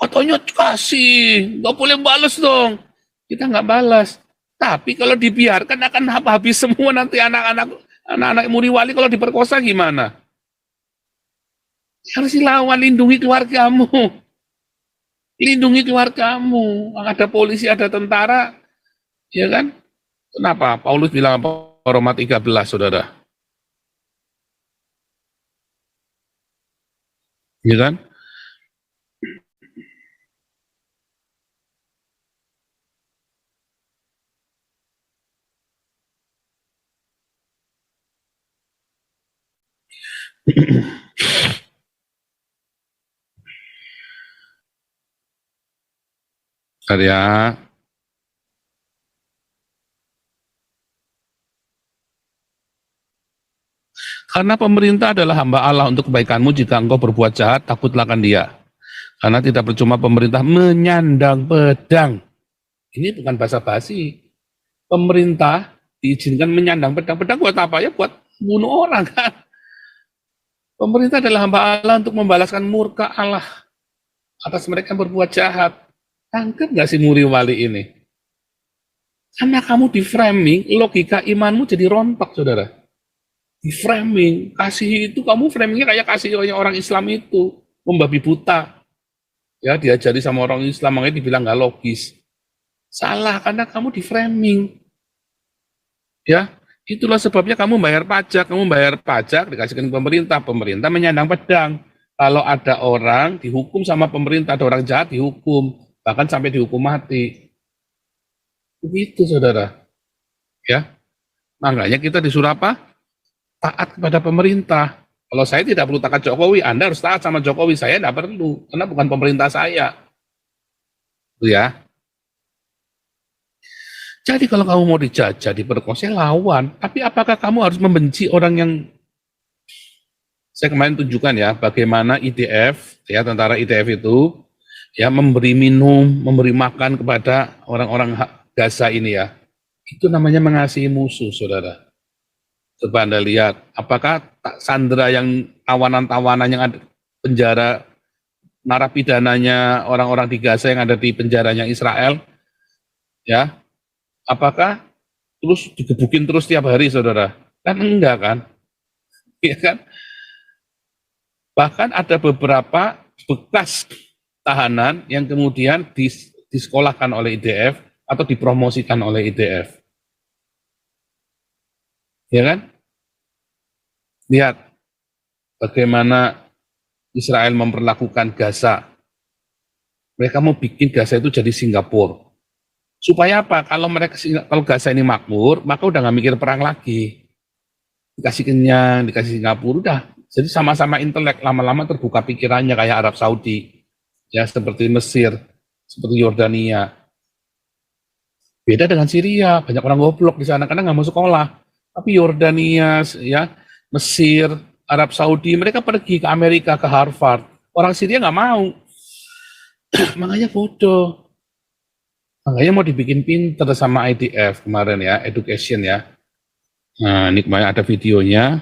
Katanya kasih, nggak boleh balas dong. Kita nggak balas. Tapi kalau dibiarkan akan habis semua nanti anak-anak Muri Wali kalau diperkosa gimana? Harus dilawan, lindungi keluargamu. Lindungi keluargamu. Ada polisi, ada tentara, ya kan? Kenapa? Paulus bilang apa? Roma 13, saudara. Ya kan? Karya. Karena pemerintah adalah hamba Allah untuk kebaikanmu, jika engkau berbuat jahat, takutlah akan dia. Karena tidak percuma pemerintah menyandang pedang. Ini bukan basa-basi. Pemerintah diizinkan menyandang pedang. Pedang buat apa ya? Buat bunuh orang kan. Pemerintah adalah hamba Allah untuk membalaskan murka Allah atas mereka yang berbuat jahat. Tangkap nggak si Muri Wali ini? Karena kamu di framing, logika imanmu jadi rontok, saudara. Di framing, kasih itu kamu framingnya kayak kasih orang Islam itu, membabi buta. Ya, diajari sama orang Islam, makanya dibilang nggak logis. Salah, karena kamu di framing. Ya, itulah sebabnya kamu bayar pajak dikasihkan pemerintah, pemerintah menyandang pedang. Kalau ada orang dihukum sama pemerintah, ada orang jahat dihukum, bahkan sampai dihukum mati. Begitu, saudara. Ya, makanya kita disuruh apa? Taat kepada pemerintah. Kalau saya tidak perlu taat Jokowi, Anda harus taat sama Jokowi. Saya tidak perlu, karena bukan pemerintah saya. Itu ya. Jadi kalau kamu mau dijajah, diperkosa, lawan. Tapi apakah kamu harus membenci orang yang... Saya kemarin tunjukkan ya, bagaimana IDF, ya tentara IDF itu, ya memberi minum, memberi makan kepada orang-orang Gaza ini ya. Itu namanya mengasihi musuh, saudara. Coba Anda lihat, apakah sandera yang tawanan-tawanan yang ada penjara, narapidananya orang-orang di Gaza yang ada di penjaranya Israel, ya, apakah terus digebukin terus tiap hari, saudara? Kan enggak kan? Ya kan? Bahkan ada beberapa bekas tahanan yang kemudian disekolahkan oleh IDF atau dipromosikan oleh IDF. Ya kan? Lihat bagaimana Israel memperlakukan Gaza. Mereka mau bikin Gaza itu jadi Singapura. Supaya apa? Kalau Gaza ini makmur, maka udah nggak mikir perang lagi. Dikasih kenyang, dikasih Singapura, udah. Jadi sama-sama intelek, lama-lama terbuka pikirannya kayak Arab Saudi, ya seperti Mesir, seperti Yordania. Beda dengan Syria, banyak orang goblok di sana karena nggak mau sekolah. Tapi Yordania, ya Mesir, Arab Saudi, mereka pergi ke Amerika, ke Harvard. Orang Syria nggak mau, makanya bodoh. Makanya mau dibikin pinter sama IDF kemarin ya, education ya. Nah, ini kemarin ada videonya.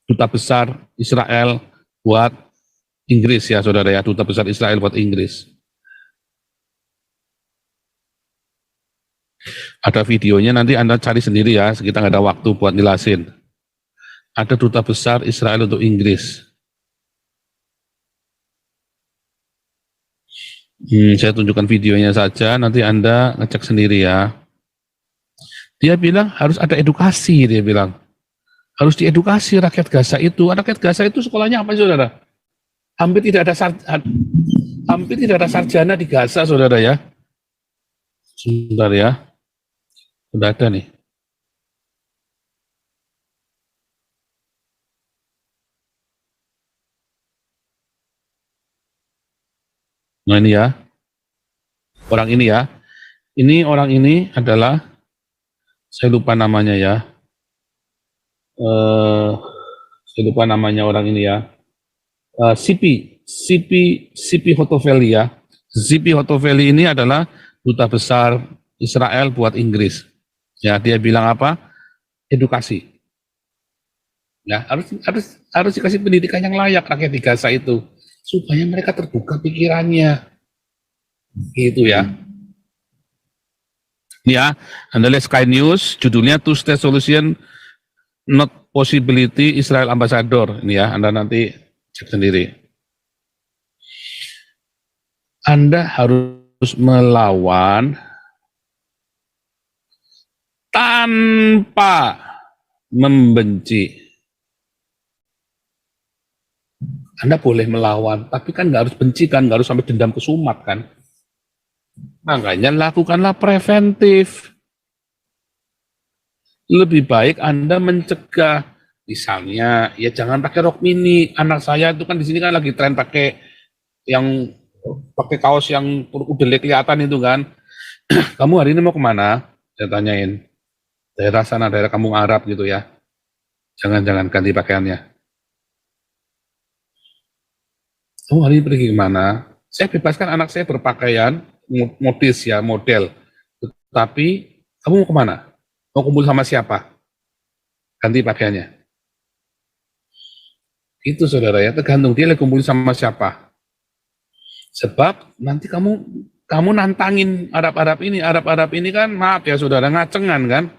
Duta besar Israel buat Inggris ya, saudara ya, duta besar Israel buat Inggris. Ada videonya, nanti Anda cari sendiri ya, kita nggak ada waktu buat jelasin. Ada duta besar Israel untuk Inggris. Saya tunjukkan videonya saja, nanti Anda ngecek sendiri ya. Dia bilang harus ada edukasi, dia bilang. Harus diedukasi rakyat Gaza itu. Rakyat Gaza itu sekolahnya apa, saudara? Hampir tidak ada sarjana di Gaza, saudara ya. Sebentar ya. Sudah ada nih. Nah ini ya. Orang ini ya. Ini orang ini adalah, saya lupa namanya ya. Saya lupa namanya orang ini ya. CP Hotoveli ya. CP Hotoveli ini adalah duta besar Israel buat Inggris. Ya, dia bilang apa? Edukasi. Ya, harus dikasih pendidikan yang layak rakyat di Gaza itu supaya mereka terbuka pikirannya. Gitu ya. Ya, Anda lihat Sky News, judulnya Two State Solution Not Possibility Israel Ambassador. Ini ya, Anda nanti cek sendiri. Anda harus melawan tanpa membenci. Anda boleh melawan, tapi kan nggak harus benci kan, nggak harus sampai dendam kesumat kan. Makanya lakukanlah preventif. Lebih baik Anda mencegah, misalnya ya jangan pakai rok mini. Anak saya itu kan di sini kan lagi tren pakai kaos yang udah kelihatan itu kan. Kamu hari ini mau kemana? Saya tanyain. Daerah sana, daerah kampung Arab gitu ya. Jangan ganti pakaiannya. Kamu hari ini pergi kemana? Saya bebaskan anak saya berpakaian modis ya, model. Tapi kamu mau kemana? Mau kumpul sama siapa? Ganti pakaiannya. Itu saudara ya, tergantung dia lagi kumpul sama siapa. Sebab nanti kamu nantangin Arab-Arab ini kan, maaf ya saudara, ngacengan kan?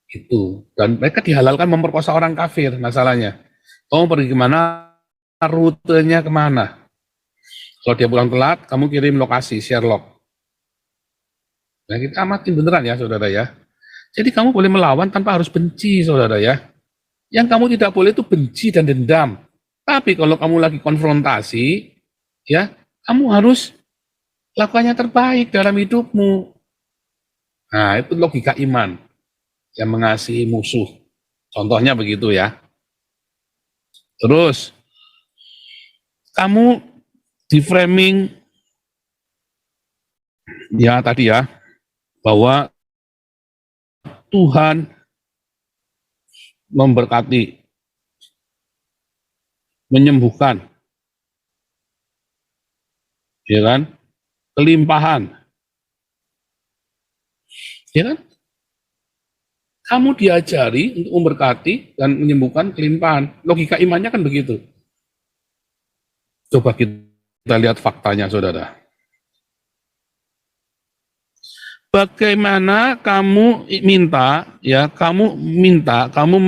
Itu. Dan mereka dihalalkan memperkosa orang kafir masalahnya. Kamu pergi kemana? Rutenya kemana? Kalau dia pulang telat, kamu kirim lokasi, share log. Nah, kita amatin beneran ya saudara ya. Jadi kamu boleh melawan tanpa harus benci saudara ya. Yang kamu tidak boleh itu benci dan dendam. Tapi kalau kamu lagi konfrontasi, ya, kamu harus lakukannya terbaik dalam hidupmu. Nah, itu logika iman yang mengasihi musuh. Contohnya begitu ya. Terus, kamu di framing, ya tadi ya, bahwa Tuhan memberkati, menyembuhkan, ya kan? Kelimpahan, ya kan? Kamu diajari untuk memberkati dan menyembuhkan kelimpahan. Logika imannya kan begitu. Coba kita lihat faktanya, saudara. Bagaimana kamu minta, kamu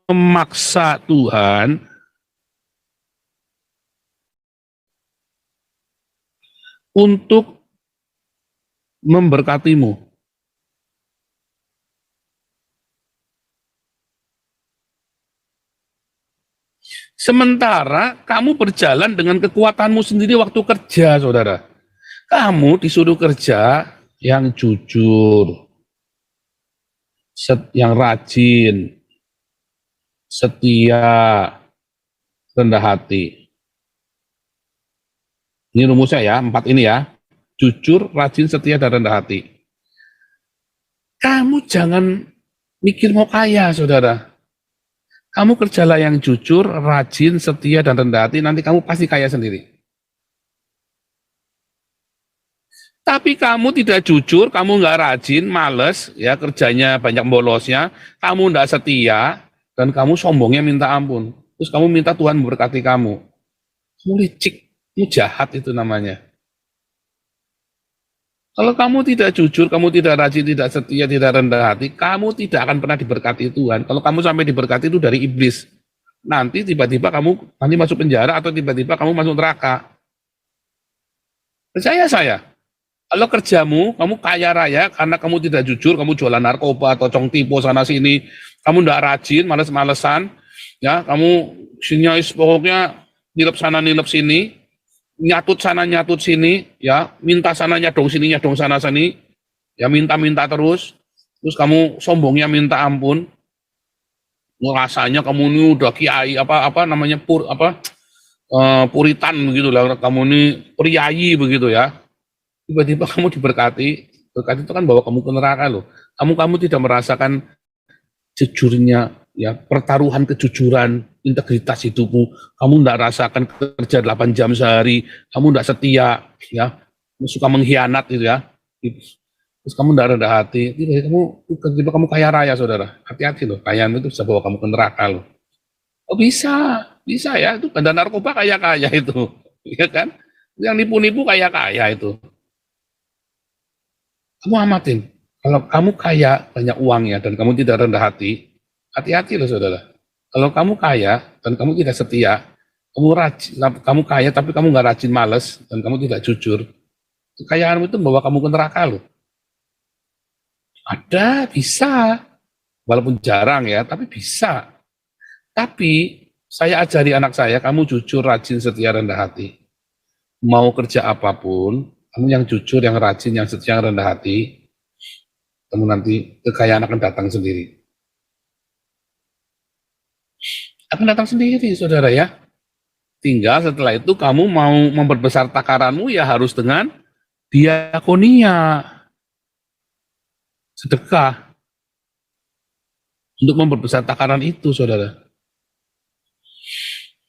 memaksa Tuhan untuk memberkatimu. Sementara kamu berjalan dengan kekuatanmu sendiri waktu kerja, saudara. Kamu disuruh kerja yang jujur, yang rajin, setia, rendah hati. Ini rumusnya ya, 4 ini ya. Jujur, rajin, setia, dan rendah hati. Kamu jangan mikir mau kaya, saudara. Kamu kerjalah yang jujur, rajin, setia, dan rendah hati, nanti kamu pasti kaya sendiri. Tapi kamu tidak jujur, kamu nggak rajin, males, ya kerjanya banyak bolosnya, kamu nggak setia, dan kamu sombongnya minta ampun. Terus kamu minta Tuhan memberkati kamu. Kamu licik, kamu jahat itu namanya. Kalau kamu tidak jujur, kamu tidak rajin, tidak setia, tidak rendah hati, kamu tidak akan pernah diberkati Tuhan. Kalau kamu sampai diberkati itu dari iblis. Nanti tiba-tiba kamu nanti masuk penjara atau tiba-tiba kamu masuk neraka. Percaya saya. Kalau kerjamu, kamu kaya raya karena kamu tidak jujur, kamu jualan narkoba atau cong tipu sana sini, kamu tidak rajin, males-malesan, ya, kamu sinyais pokoknya nilep sana nilep sini, nyatut sana nyatut sini, ya, minta sana nyadong sini nyadong sana sini, ya minta-minta terus kamu sombongnya minta ampun, rasanya kamu ini udah kiai apa namanya puritan begitu lah, kamu ini priayi begitu ya. Tiba-tiba kamu diberkati, berkat itu kan bawa kamu ke neraka loh. Kamu tidak merasakan jujurnya, ya pertaruhan kejujuran, integritas hidupmu. Kamu tidak rasakan kerja 8 jam sehari, kamu tidak setia, ya suka mengkhianat gitu ya. Terus kamu tidak rendah hati, tiba-tiba kamu kaya raya, saudara. Hati-hati loh, kayaan itu bisa bawa kamu ke neraka loh. Oh bisa ya, itu bandar narkoba kaya-kaya itu, ya kan? Yang nipu-nipu kaya-kaya itu. Kamu amatin, kalau kamu kaya banyak uangnya dan kamu tidak rendah hati, hati-hati loh saudara. Kalau kamu kaya dan kamu tidak setia, kamu kaya tapi kamu nggak rajin, males, dan kamu tidak jujur, kekayaanmu itu membawa kamu ke neraka loh. Ada, bisa, walaupun jarang ya, tapi bisa. Tapi saya ajari anak saya, kamu jujur, rajin, setia, rendah hati. Mau kerja apapun, kamu yang jujur, yang rajin, yang setia, yang rendah hati, kamu nanti kekayaan akan datang sendiri. Akan datang sendiri, saudara ya. Tinggal setelah itu kamu mau memperbesar takaranmu ya harus dengan diakonia, sedekah, untuk memperbesar takaran itu, saudara.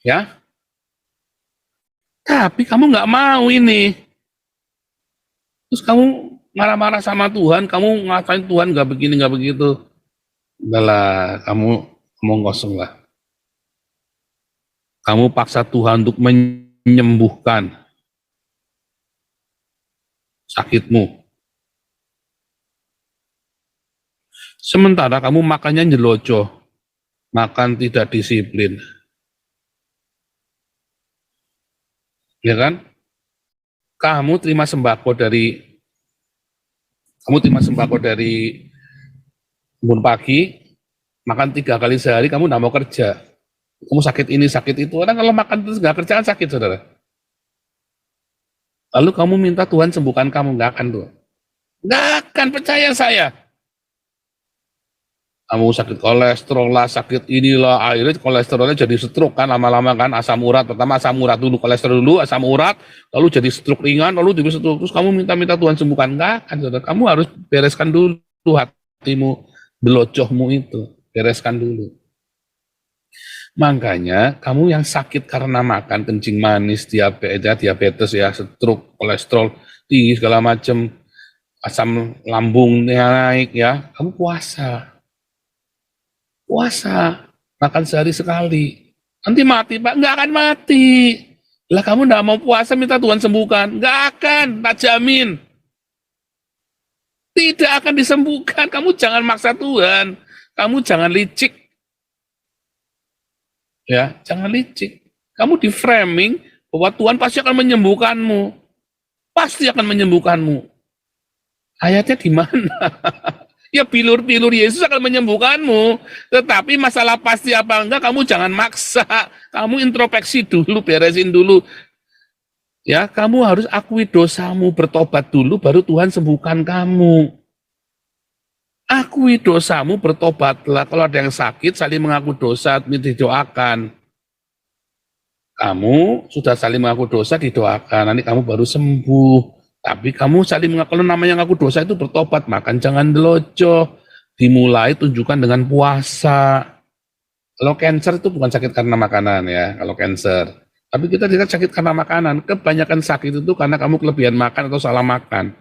Ya, Tapi kamu nggak mau ini. Terus kamu marah-marah sama Tuhan, kamu ngatain Tuhan nggak begini, nggak begitu. Udahlah, kamu ngomong kosong lah. Kamu paksa Tuhan untuk menyembuhkan sakitmu. Sementara kamu makannya nyelojoh, makan tidak disiplin. Ya kan? Kamu terima sembako dari bangun pagi, makan 3 kali sehari, kamu nggak mau kerja. Kamu sakit ini, sakit itu. Orang kalau makan terus nggak kerja kan sakit, saudara. Lalu kamu minta Tuhan sembuhkan kamu, nggak akan tuh. Nggak akan, percaya saya. Kamu sakit kolesterol lah, sakit inilah, akhirnya kolesterolnya jadi stroke kan, lama-lama kan, asam urat, pertama asam urat dulu, kolesterol dulu, asam urat, lalu jadi stroke ringan, lalu jadi stroke, terus kamu minta Tuhan sembuhkan, enggak kan, saudara. Kamu harus bereskan dulu hatimu, belojohmu itu, bereskan dulu. Makanya, kamu yang sakit karena makan kencing manis, diabetes ya, stroke, kolesterol tinggi segala macam, asam lambungnya naik ya, kamu puasa, makan sehari sekali. Nanti mati, Pak. Nggak akan mati. Lah kamu nggak mau puasa, minta Tuhan sembuhkan. Nggak akan, tak jamin. Tidak akan disembuhkan. Kamu jangan maksa Tuhan. Kamu jangan licik. Ya, jangan licik. Kamu di framing bahwa Tuhan pasti akan menyembuhkanmu. Pasti akan menyembuhkanmu. Ayatnya di mana? Ya pilur-pilur Yesus akan menyembuhkanmu. Tetapi masalah pasti apa enggak, kamu jangan maksa. Kamu introspeksi dulu, beresin dulu. Ya, kamu harus akui dosamu, bertobat dulu, baru Tuhan sembuhkan kamu. Akui dosamu, bertobatlah. Kalau ada yang sakit, saling mengaku dosa, didoakan. Kamu sudah saling mengaku dosa, didoakan. Nanti kamu baru sembuh. Tapi kamu saling mengaku, kalau namanya ngaku dosa itu bertobat, makan jangan delojo. Dimulai tunjukkan dengan puasa. Kalau cancer itu bukan sakit karena makanan ya, kalau cancer. Tapi kita tidak sakit karena makanan. Kebanyakan sakit itu karena kamu kelebihan makan atau salah makan.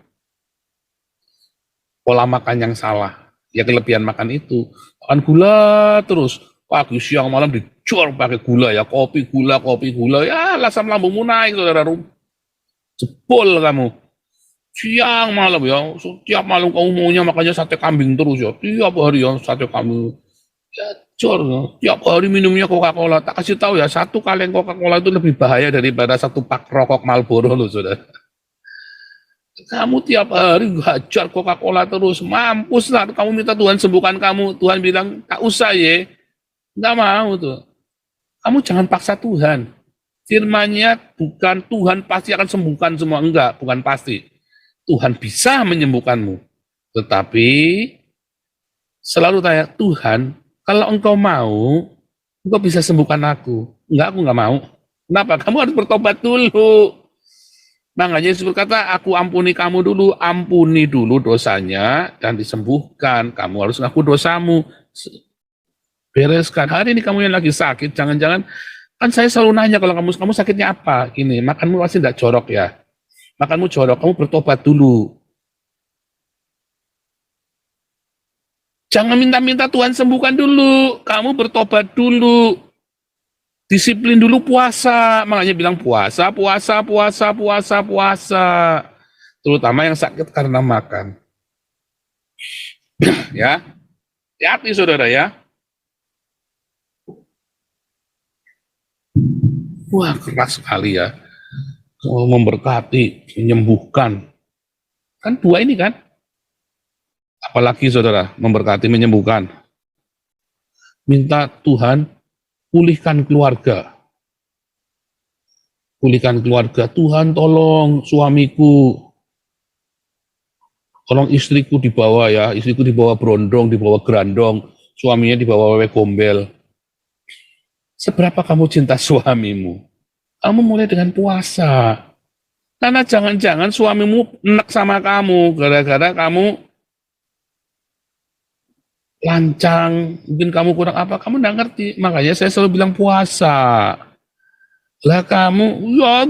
Pola makan yang salah. Ya kelebihan makan itu. Makan gula terus. Pagi, siang, malam dicor pakai gula ya. Kopi, gula. Ya asam lambungmu naik, saudara. Jebol kamu. Siang malam ya, setiap malam kamu maunya makanya sate kambing terus ya, tiap hari ya sate kambing. Ya jor, ya. Tiap hari minumnya Coca-Cola. Tak kasih tahu ya, satu kaleng Coca-Cola itu lebih bahaya daripada satu pak rokok Marlboro loh, saudara. Kamu tiap hari hajar Coca-Cola terus, mampus lah. Kamu minta Tuhan sembuhkan kamu, Tuhan bilang tak usah ya, nggak mau tuh. Kamu jangan paksa Tuhan. Firman-Nya bukan Tuhan pasti akan sembuhkan semua, enggak, bukan pasti. Tuhan bisa menyembuhkanmu. Tetapi selalu tanya, Tuhan, kalau engkau mau, engkau bisa sembuhkan aku. Enggak, aku enggak mau. Kenapa? Kamu harus bertobat dulu. Makanya Yesus berkata, aku ampuni kamu dulu, ampuni dulu dosanya, dan disembuhkan. Kamu harus ngaku dosamu. Bereskan. Hari ini kamu yang lagi sakit, jangan-jangan, kan saya selalu nanya kalau kamu sakitnya apa? Gini, makanmu pasti enggak jorok ya. Makanmu jorok, kamu bertobat dulu. Jangan minta-minta Tuhan sembuhkan dulu, kamu bertobat dulu. Disiplin dulu puasa, makanya bilang puasa. Terutama yang sakit karena makan. Ya, hati-hati saudara ya. Wah, keras sekali ya. Memberkati, menyembuhkan. Kan dua ini kan. Apalagi saudara, memberkati, menyembuhkan. Minta Tuhan, pulihkan keluarga. Pulihkan keluarga. Tuhan tolong suamiku. Tolong istriku dibawa ya. Istriku dibawa berondong, dibawa gerandong. Suaminya dibawa wewe gombel. Seberapa kamu cinta suamimu? Kamu mulai dengan puasa. Karena jangan-jangan suamimu enak sama kamu, gara-gara kamu lancang, mungkin kamu kurang apa, kamu nggak ngerti. Makanya saya selalu bilang puasa. Lah kamu, ya,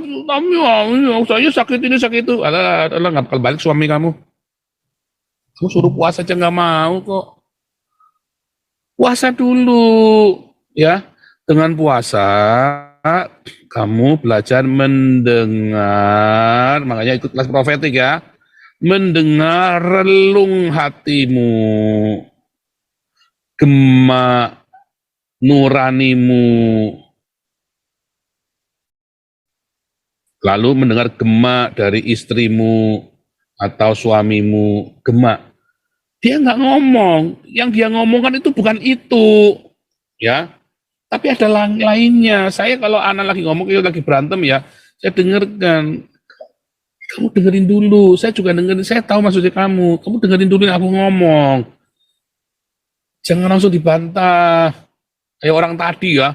saya sakit ini sakit itu. Alah, nggak bakal balik suami kamu. Kamu suruh puasa aja nggak mau kok. Puasa dulu, ya. Dengan puasa, kamu belajar mendengar, makanya ikut kelas profetik ya. Mendengar relung hatimu, gema nuranimu, lalu mendengar gema dari istrimu atau suamimu, gema. Dia nggak ngomong, yang dia ngomongkan itu bukan itu, ya. Tapi ada lainnya. Saya kalau anak lagi ngomong, lagi berantem ya, saya dengarkan. Kamu dengerin dulu, saya juga dengerin, saya tahu maksudnya kamu. Kamu dengerin dulu aku ngomong. Jangan langsung dibantah. Kayak orang tadi ya,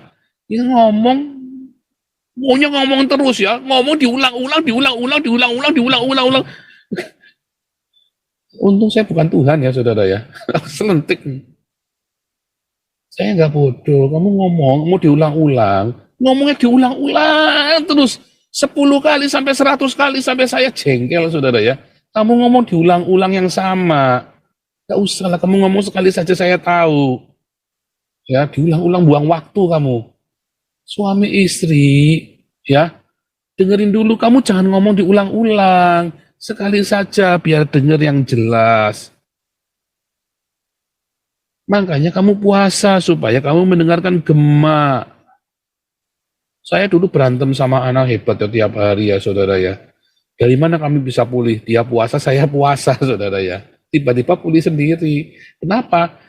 ini ngomong, maunya ngomong terus ya, ngomong diulang-ulang. Untung saya bukan Tuhan ya saudara ya, selentik. Saya nggak bodoh, kamu ngomong, mau diulang-ulang, ngomongnya diulang-ulang terus 10 kali sampai 100 kali sampai saya jengkel saudara ya. Kamu ngomong diulang-ulang yang sama, nggak usah lah kamu ngomong sekali saja saya tahu. Ya diulang-ulang buang waktu kamu. Suami istri, ya dengerin dulu, kamu jangan ngomong diulang-ulang, sekali saja biar denger yang jelas. Makanya kamu puasa supaya kamu mendengarkan gema. Saya dulu berantem sama anak hebat ya tiap hari ya saudara ya. Dari mana kami bisa pulih? Dia puasa, saya puasa saudara ya. Tiba-tiba pulih sendiri. Kenapa?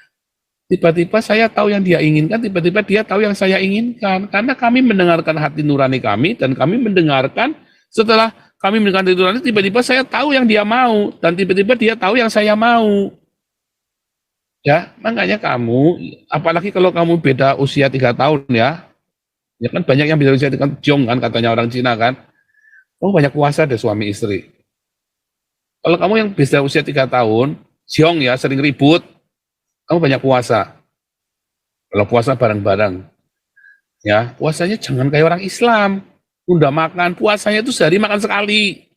Tiba-tiba saya tahu yang dia inginkan, tiba-tiba dia tahu yang saya inginkan. Karena kami mendengarkan hati nurani kami, dan kami mendengarkan, setelah kami mendengarkan hati nurani, tiba-tiba saya tahu yang dia mau, dan tiba-tiba dia tahu yang saya mau. Ya, makanya kamu, apalagi kalau kamu beda usia 3 tahun ya, ya kan banyak yang beda usia 3 tahun, jong kan katanya orang Cina kan, kamu banyak puasa deh suami istri. Kalau kamu yang beda usia 3 tahun, jong ya, sering ribut, kamu banyak puasa. Kalau puasa bareng-bareng, ya puasanya jangan kayak orang Islam, udah makan, puasanya itu sehari makan sekali.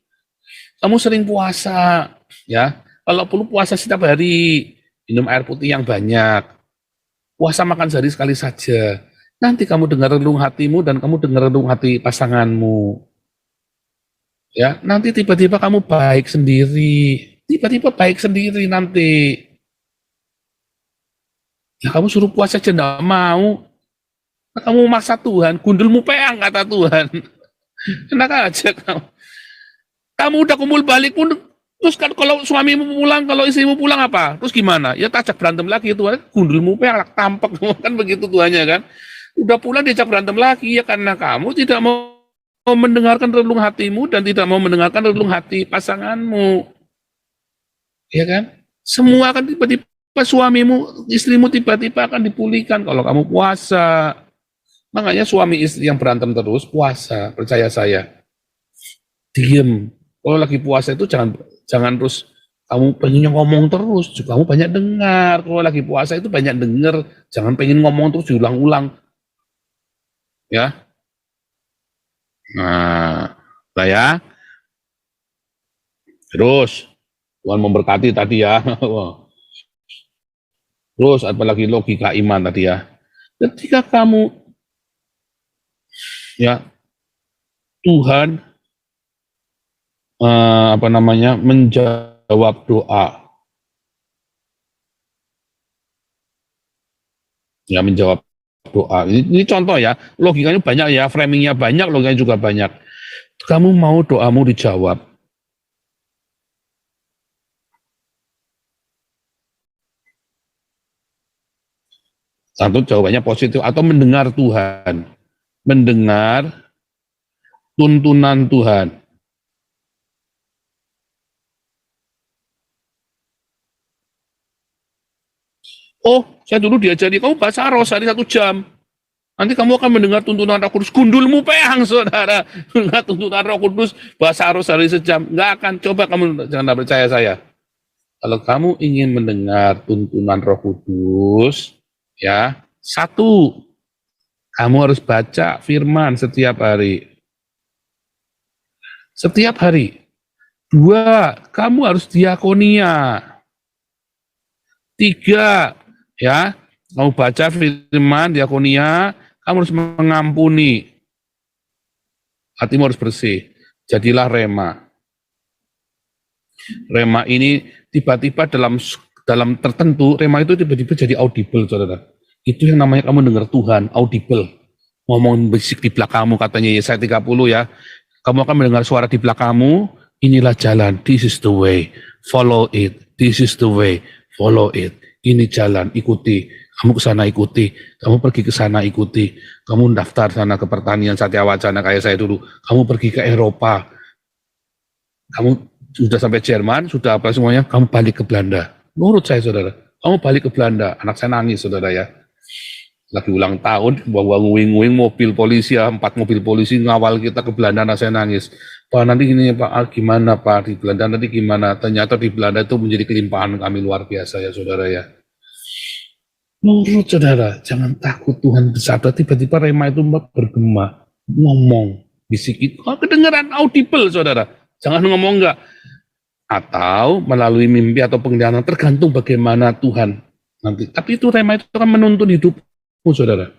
Kamu sering puasa, ya. Kalau perlu puasa setiap hari, minum air putih yang banyak. Puasa makan sehari sekali saja. Nanti kamu dengar relung hatimu dan kamu dengar relung hati pasanganmu. Ya, nanti tiba-tiba kamu baik sendiri. Tiba-tiba baik sendiri nanti. Ya kamu suruh puasa aja enggak mau. Nah, kamu maksa Tuhan, gundulmu peang kata Tuhan. Enak aja kamu. Kamu udah kumpul balik pun, terus kan kalau suamimu pulang, kalau istrimu pulang apa? Terus gimana? Ya tajak berantem lagi itu, gundulmu peang, tampak kan begitu Tuhannya kan. Udah pulang diajak berantem lagi ya karena kamu tidak mau mendengarkan relung hatimu dan tidak mau mendengarkan relung hati pasanganmu. Ya kan? Semua akan tiba-tiba suamimu, istrimu tiba-tiba akan dipulihkan kalau kamu puasa. Makanya suami istri yang berantem terus puasa, percaya saya. Diem. Kalau lagi puasa itu jangan terus kamu pengen ngomong terus, kamu banyak dengar. Kalau lagi puasa itu banyak dengar, jangan pengen ngomong terus diulang-ulang. Ya. Nah, saya terus Tuhan memberkati tadi ya. Terus apalagi logika iman tadi ya. Ketika kamu ya Tuhan menjawab doa. Ya menjawab doa. Ini contoh ya, logikanya banyak ya, framingnya banyak, logikanya juga banyak. Kamu mau doamu dijawab. Satu jawabannya positif atau mendengar Tuhan. Mendengar tuntunan Tuhan. Oh, saya dulu diajari, kamu baca rosari 1 jam. Nanti kamu akan mendengar tuntunan Roh Kudus. Gundulmu peang, saudara. Mendengar tuntunan Roh Kudus, bahasa rosari sejam. Nggak akan. Coba kamu, jangan percaya saya. Kalau kamu ingin mendengar tuntunan Roh Kudus, ya, 1, Kamu harus baca firman setiap hari. Setiap hari. 2, kamu harus diakonia. 3, ya, kamu baca firman, diakonia, kamu harus mengampuni. Hatimu harus bersih. Jadilah rema. Rema ini tiba-tiba dalam tertentu, rema itu tiba-tiba jadi audible, saudara. Itu yang namanya kamu dengar Tuhan, audible. Ngomong bisik di belakangmu, katanya Yesaya 30 ya. Kamu akan mendengar suara di belakangmu, inilah jalan, this is the way, follow it, this is the way, follow it. Ini jalan, ikuti. Kamu ke sana ikuti, kamu pergi ke sana ikuti, kamu daftar sana ke pertanian Satya Wacana kayak saya dulu, kamu pergi ke Eropa, kamu sudah sampai Jerman, sudah apa semuanya, kamu balik ke Belanda. Menurut saya, saudara, kamu balik ke Belanda. Anak saya nangis, saudara ya. Lagi ulang tahun, bawa nguing-nguing mobil polisi, 4 mobil polisi ngawal kita ke Belanda, anak saya nangis. Pak, nanti gini Pak, gimana Pak, di Belanda nanti gimana? Ternyata di Belanda itu menjadi kelimpahan kami luar biasa ya, saudara ya. Menurut saudara, jangan takut Tuhan bersabda, tiba-tiba rema itu bergema, ngomong, bisik itu, kedengaran audible, saudara. Jangan ngomong enggak. Atau melalui mimpi atau penglihatan, tergantung bagaimana Tuhan nanti. Tapi itu rema itu akan menuntun hidupmu, saudara.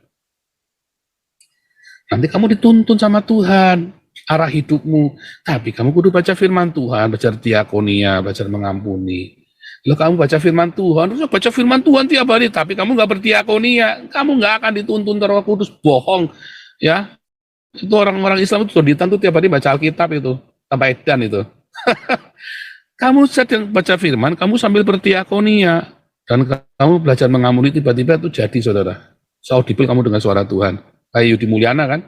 Nanti kamu dituntun sama Tuhan, arah hidupmu. Tapi kamu kudu baca firman Tuhan, belajar diakonia, belajar mengampuni. Kalau kamu baca firman Tuhan, terus baca firman Tuhan tiap hari, tapi kamu nggak berdiakonia, kamu nggak akan dituntun Roh Kudus, bohong, ya. Itu orang-orang Islam itu sudah ditantu tiap hari baca Alkitab itu, sampai edan itu. Kamu sedang baca firman, kamu sambil berdiakonia, dan kamu belajar mengampuni, tiba-tiba itu jadi, saudara. Audible kamu dengan suara Tuhan. Kayak Yudi Mulyana kan?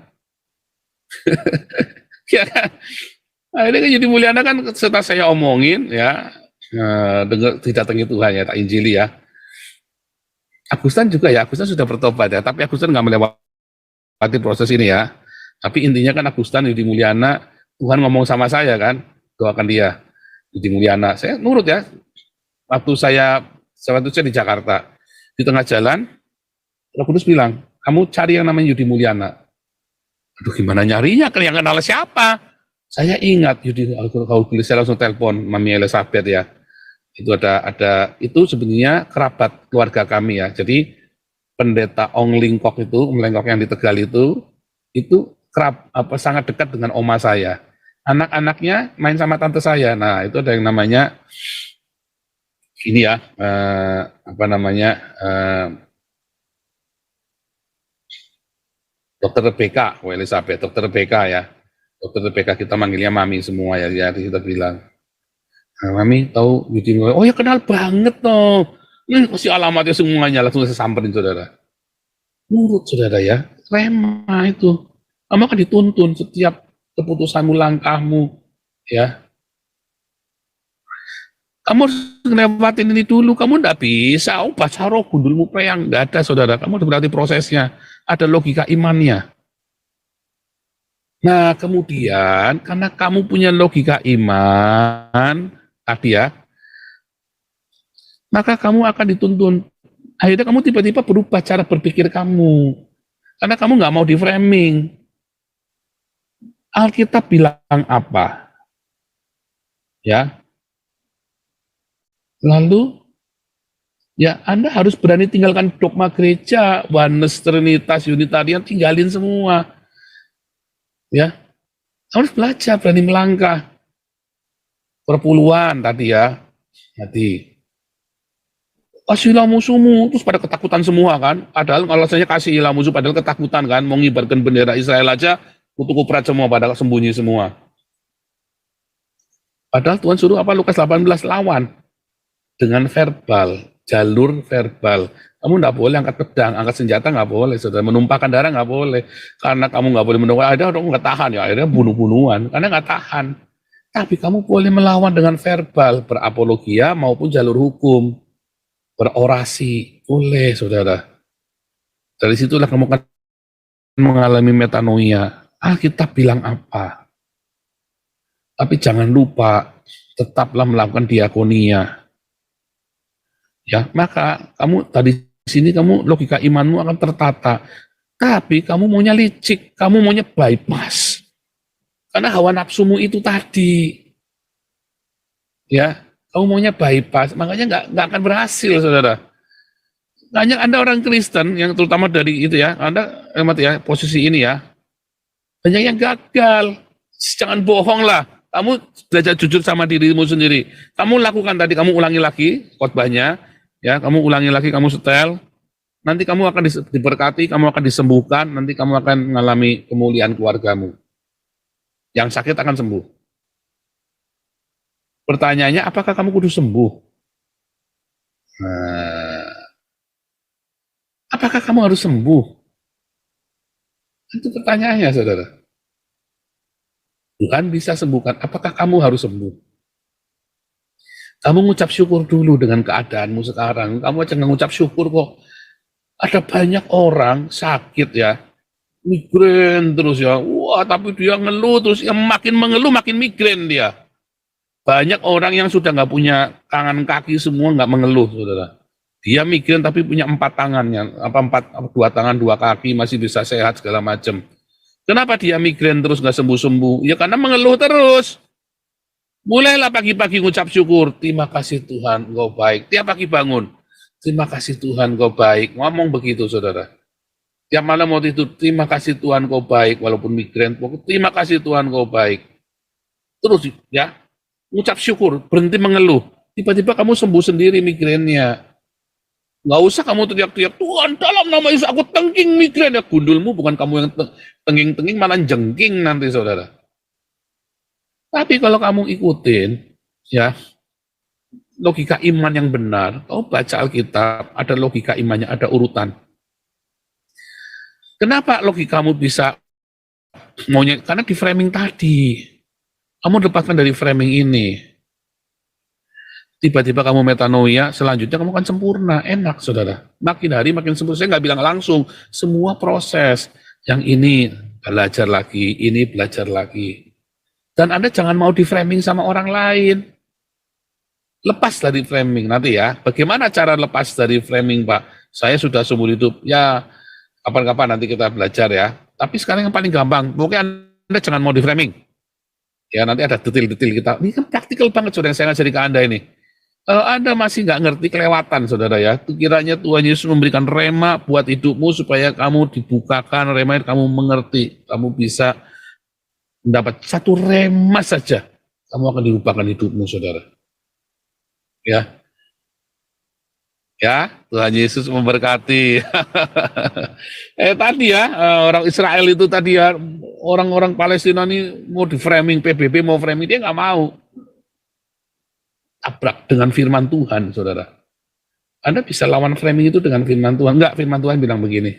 Ya kan? Akhirnya kan Yudi Mulyana kan setelah saya omongin, ya, dengar didatangi Tuhan ya, tak injili ya. Agustan juga ya, Agustan sudah bertobat ya, tapi Agustan nggak melewati proses ini ya. Tapi intinya kan Agustan, Yudi Mulyana, Tuhan ngomong sama saya kan, doakan dia, Yudi Mulyana. Saya nurut ya. Waktu saya di Jakarta, di tengah jalan, Roh Kudus bilang, kamu cari yang namanya Yudi Mulyana. Aduh, gimana nyarinya? Yang kenal siapa? Saya ingat Yudi, kalau saya langsung telepon Mami Elizabeth ya. Itu ada itu sebenarnya kerabat keluarga kami ya. Jadi pendeta Ong Lingkok itu, Melengkok yang di Tegal itu sangat dekat dengan oma saya. Anak-anaknya main sama tante saya. Nah, itu ada yang namanya ini ya, Dokter Rebecca, Elizabeth, Dokter Rebecca ya. Dokter Rebecca kita manggilnya Mami semua ya, kita bilang. Nah, Mami tahu Yudi Mulyana, oh ya kenal banget toh. Ini kasih alamatnya semuanya, langsung saya samperin saudara. Nurut saudara ya, rema itu. Kamu akan dituntun setiap keputusanmu, langkahmu, ya. Kamu harus ngelewatin ini dulu, kamu enggak bisa, baca roh gundulmu peyang, enggak ada saudara, kamu udah berarti prosesnya, ada logika imannya. Nah kemudian, karena kamu punya logika iman, tadi ya, maka kamu akan dituntun. Akhirnya kamu tiba-tiba berubah cara berpikir kamu. Karena kamu nggak mau di framing. Alkitab bilang apa? Ya. Lalu, ya Anda harus berani tinggalkan dogma gereja, oneness, trinitas, unitarian, tinggalin semua. Ya. Harus belajar, berani melangkah. Perpuluhan tadi ya. Tadi. Kasihlah musuhmu, terus pada ketakutan semua kan. Padahal kalau saya kasihlah musuh, padahal ketakutan kan. Mau ngibarkan bendera Israel aja, kutu kuprat semua, padahal sembunyi semua. Padahal Tuhan suruh apa? Lukas 18, lawan. Dengan verbal, jalur verbal. Kamu nggak boleh angkat pedang, angkat senjata nggak boleh. Saudara, menumpahkan darah nggak boleh. Karena kamu nggak boleh menumpahkan, ada orang nggak tahan ya. Akhirnya bunuh-bunuhan, karena nggak tahan. Tapi kamu boleh melawan dengan verbal, berapologia maupun jalur hukum. Berorasi, boleh saudara. Dari situlah kamu akan mengalami metanoia. Alkitab bilang apa? Tapi jangan lupa, tetaplah melakukan diakonia. Ya, maka kamu tadi sini kamu logika imanmu akan tertata. Tapi kamu maunya licik, kamu maunya bypass. Karena hawa nafsumu itu tadi. Ya, kamu maunya bypass, makanya nggak akan berhasil, saudara. Banyak Anda orang Kristen, yang terutama dari itu ya, Anda ya, posisi ini ya, banyak yang gagal. Jangan bohong lah. Kamu belajar jujur sama dirimu sendiri. Kamu lakukan tadi, kamu ulangi lagi khotbahnya, ya, kamu ulangi lagi, kamu setel. Nanti kamu akan diberkati, kamu akan disembuhkan, nanti kamu akan mengalami kemuliaan keluargamu. Yang sakit akan sembuh. Pertanyaannya, apakah kamu kudu sembuh? Nah, apakah kamu harus sembuh? Itu pertanyaannya, saudara. Tuhan bisa sembuhkan, apakah kamu harus sembuh? Kamu ngucap syukur dulu dengan keadaanmu sekarang. Kamu aja ngucap syukur kok. Ada banyak orang sakit ya, migrain terus ya. Wah, tapi dia ngeluh terus, yang makin mengeluh makin migrain dia. Banyak orang yang sudah nggak punya tangan kaki semua nggak mengeluh, saudara. Dia migrain tapi punya 4 tangannya, 2 tangan 2 kaki masih bisa sehat segala macam. Kenapa dia migrain terus nggak sembuh-sembuh? Ya karena mengeluh terus. Mulailah pagi-pagi ngucap syukur, terima kasih Tuhan, Engkau baik. Tiap pagi bangun, terima kasih Tuhan, Engkau baik. Ngomong begitu, saudara. Tiap malam mau tidur, terima kasih Tuhan, Engkau baik. Walaupun migrain, terima kasih Tuhan, Engkau baik. Terus ya, ngucap syukur, berhenti mengeluh. Tiba-tiba kamu sembuh sendiri migrainnya. Nggak usah kamu teriak-teriak, Tuhan dalam nama Yesus aku tengking migrain. Ya gundulmu, bukan kamu yang tengking-tengking, malah jengking nanti, saudara. Tapi kalau kamu ikutin, ya, logika iman yang benar, kamu baca Alkitab, ada logika imannya, ada urutan. Kenapa logikamu bisa maunya? Karena di framing tadi. Kamu lepaskan dari framing ini. Tiba-tiba kamu metanoia, selanjutnya kamu akan sempurna, enak, saudara. Makin hari makin sempurna. Saya nggak bilang langsung, semua proses. Yang ini belajar lagi, ini belajar lagi. Dan Anda jangan mau di framing sama orang lain. Lepas dari framing nanti ya. Bagaimana cara lepas dari framing, Pak? Saya sudah seumur hidup. Ya, kapan-kapan nanti kita belajar ya. Tapi sekarang yang paling gampang, pokoknya Anda jangan mau di framing. Ya, nanti ada detail-detail kita. Ini kan praktikal banget, saudara, yang saya ngajari ke Anda ini. Kalau Anda masih nggak ngerti, kelewatan, saudara ya. Kiranya Tuhan Yesus memberikan rema buat hidupmu supaya kamu dibukakan, rema kamu mengerti. Kamu bisa mendapat satu rema saja, kamu akan diubahkan hidupmu, saudara. Ya, ya, Tuhan Yesus memberkati. Tadi ya, orang Israel itu tadi ya, orang-orang Palestina ini mau di framing, PBB mau framing, dia nggak mau. Tabrak dengan firman Tuhan, saudara. Anda bisa lawan framing itu dengan firman Tuhan. Enggak, firman Tuhan bilang begini.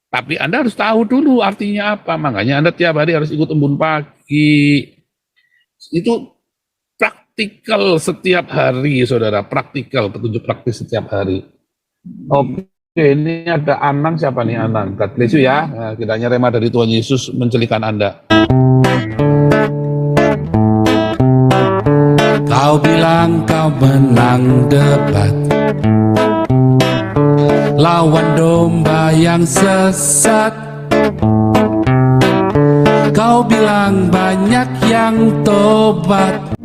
Tapi Anda harus tahu dulu artinya apa. Makanya Anda tiap hari harus ikut embun pagi. Itu praktikal setiap hari, saudara. Praktikal, petunjuk praktis setiap hari. Oke, ini ada Anang. Siapa nih Anang? God bless you ya. Nah, kiranya rema dari Tuhan Yesus mencelikan Anda. Kau bilang kau menang debat lawan domba yang sesat. Kau bilang banyak yang tobat,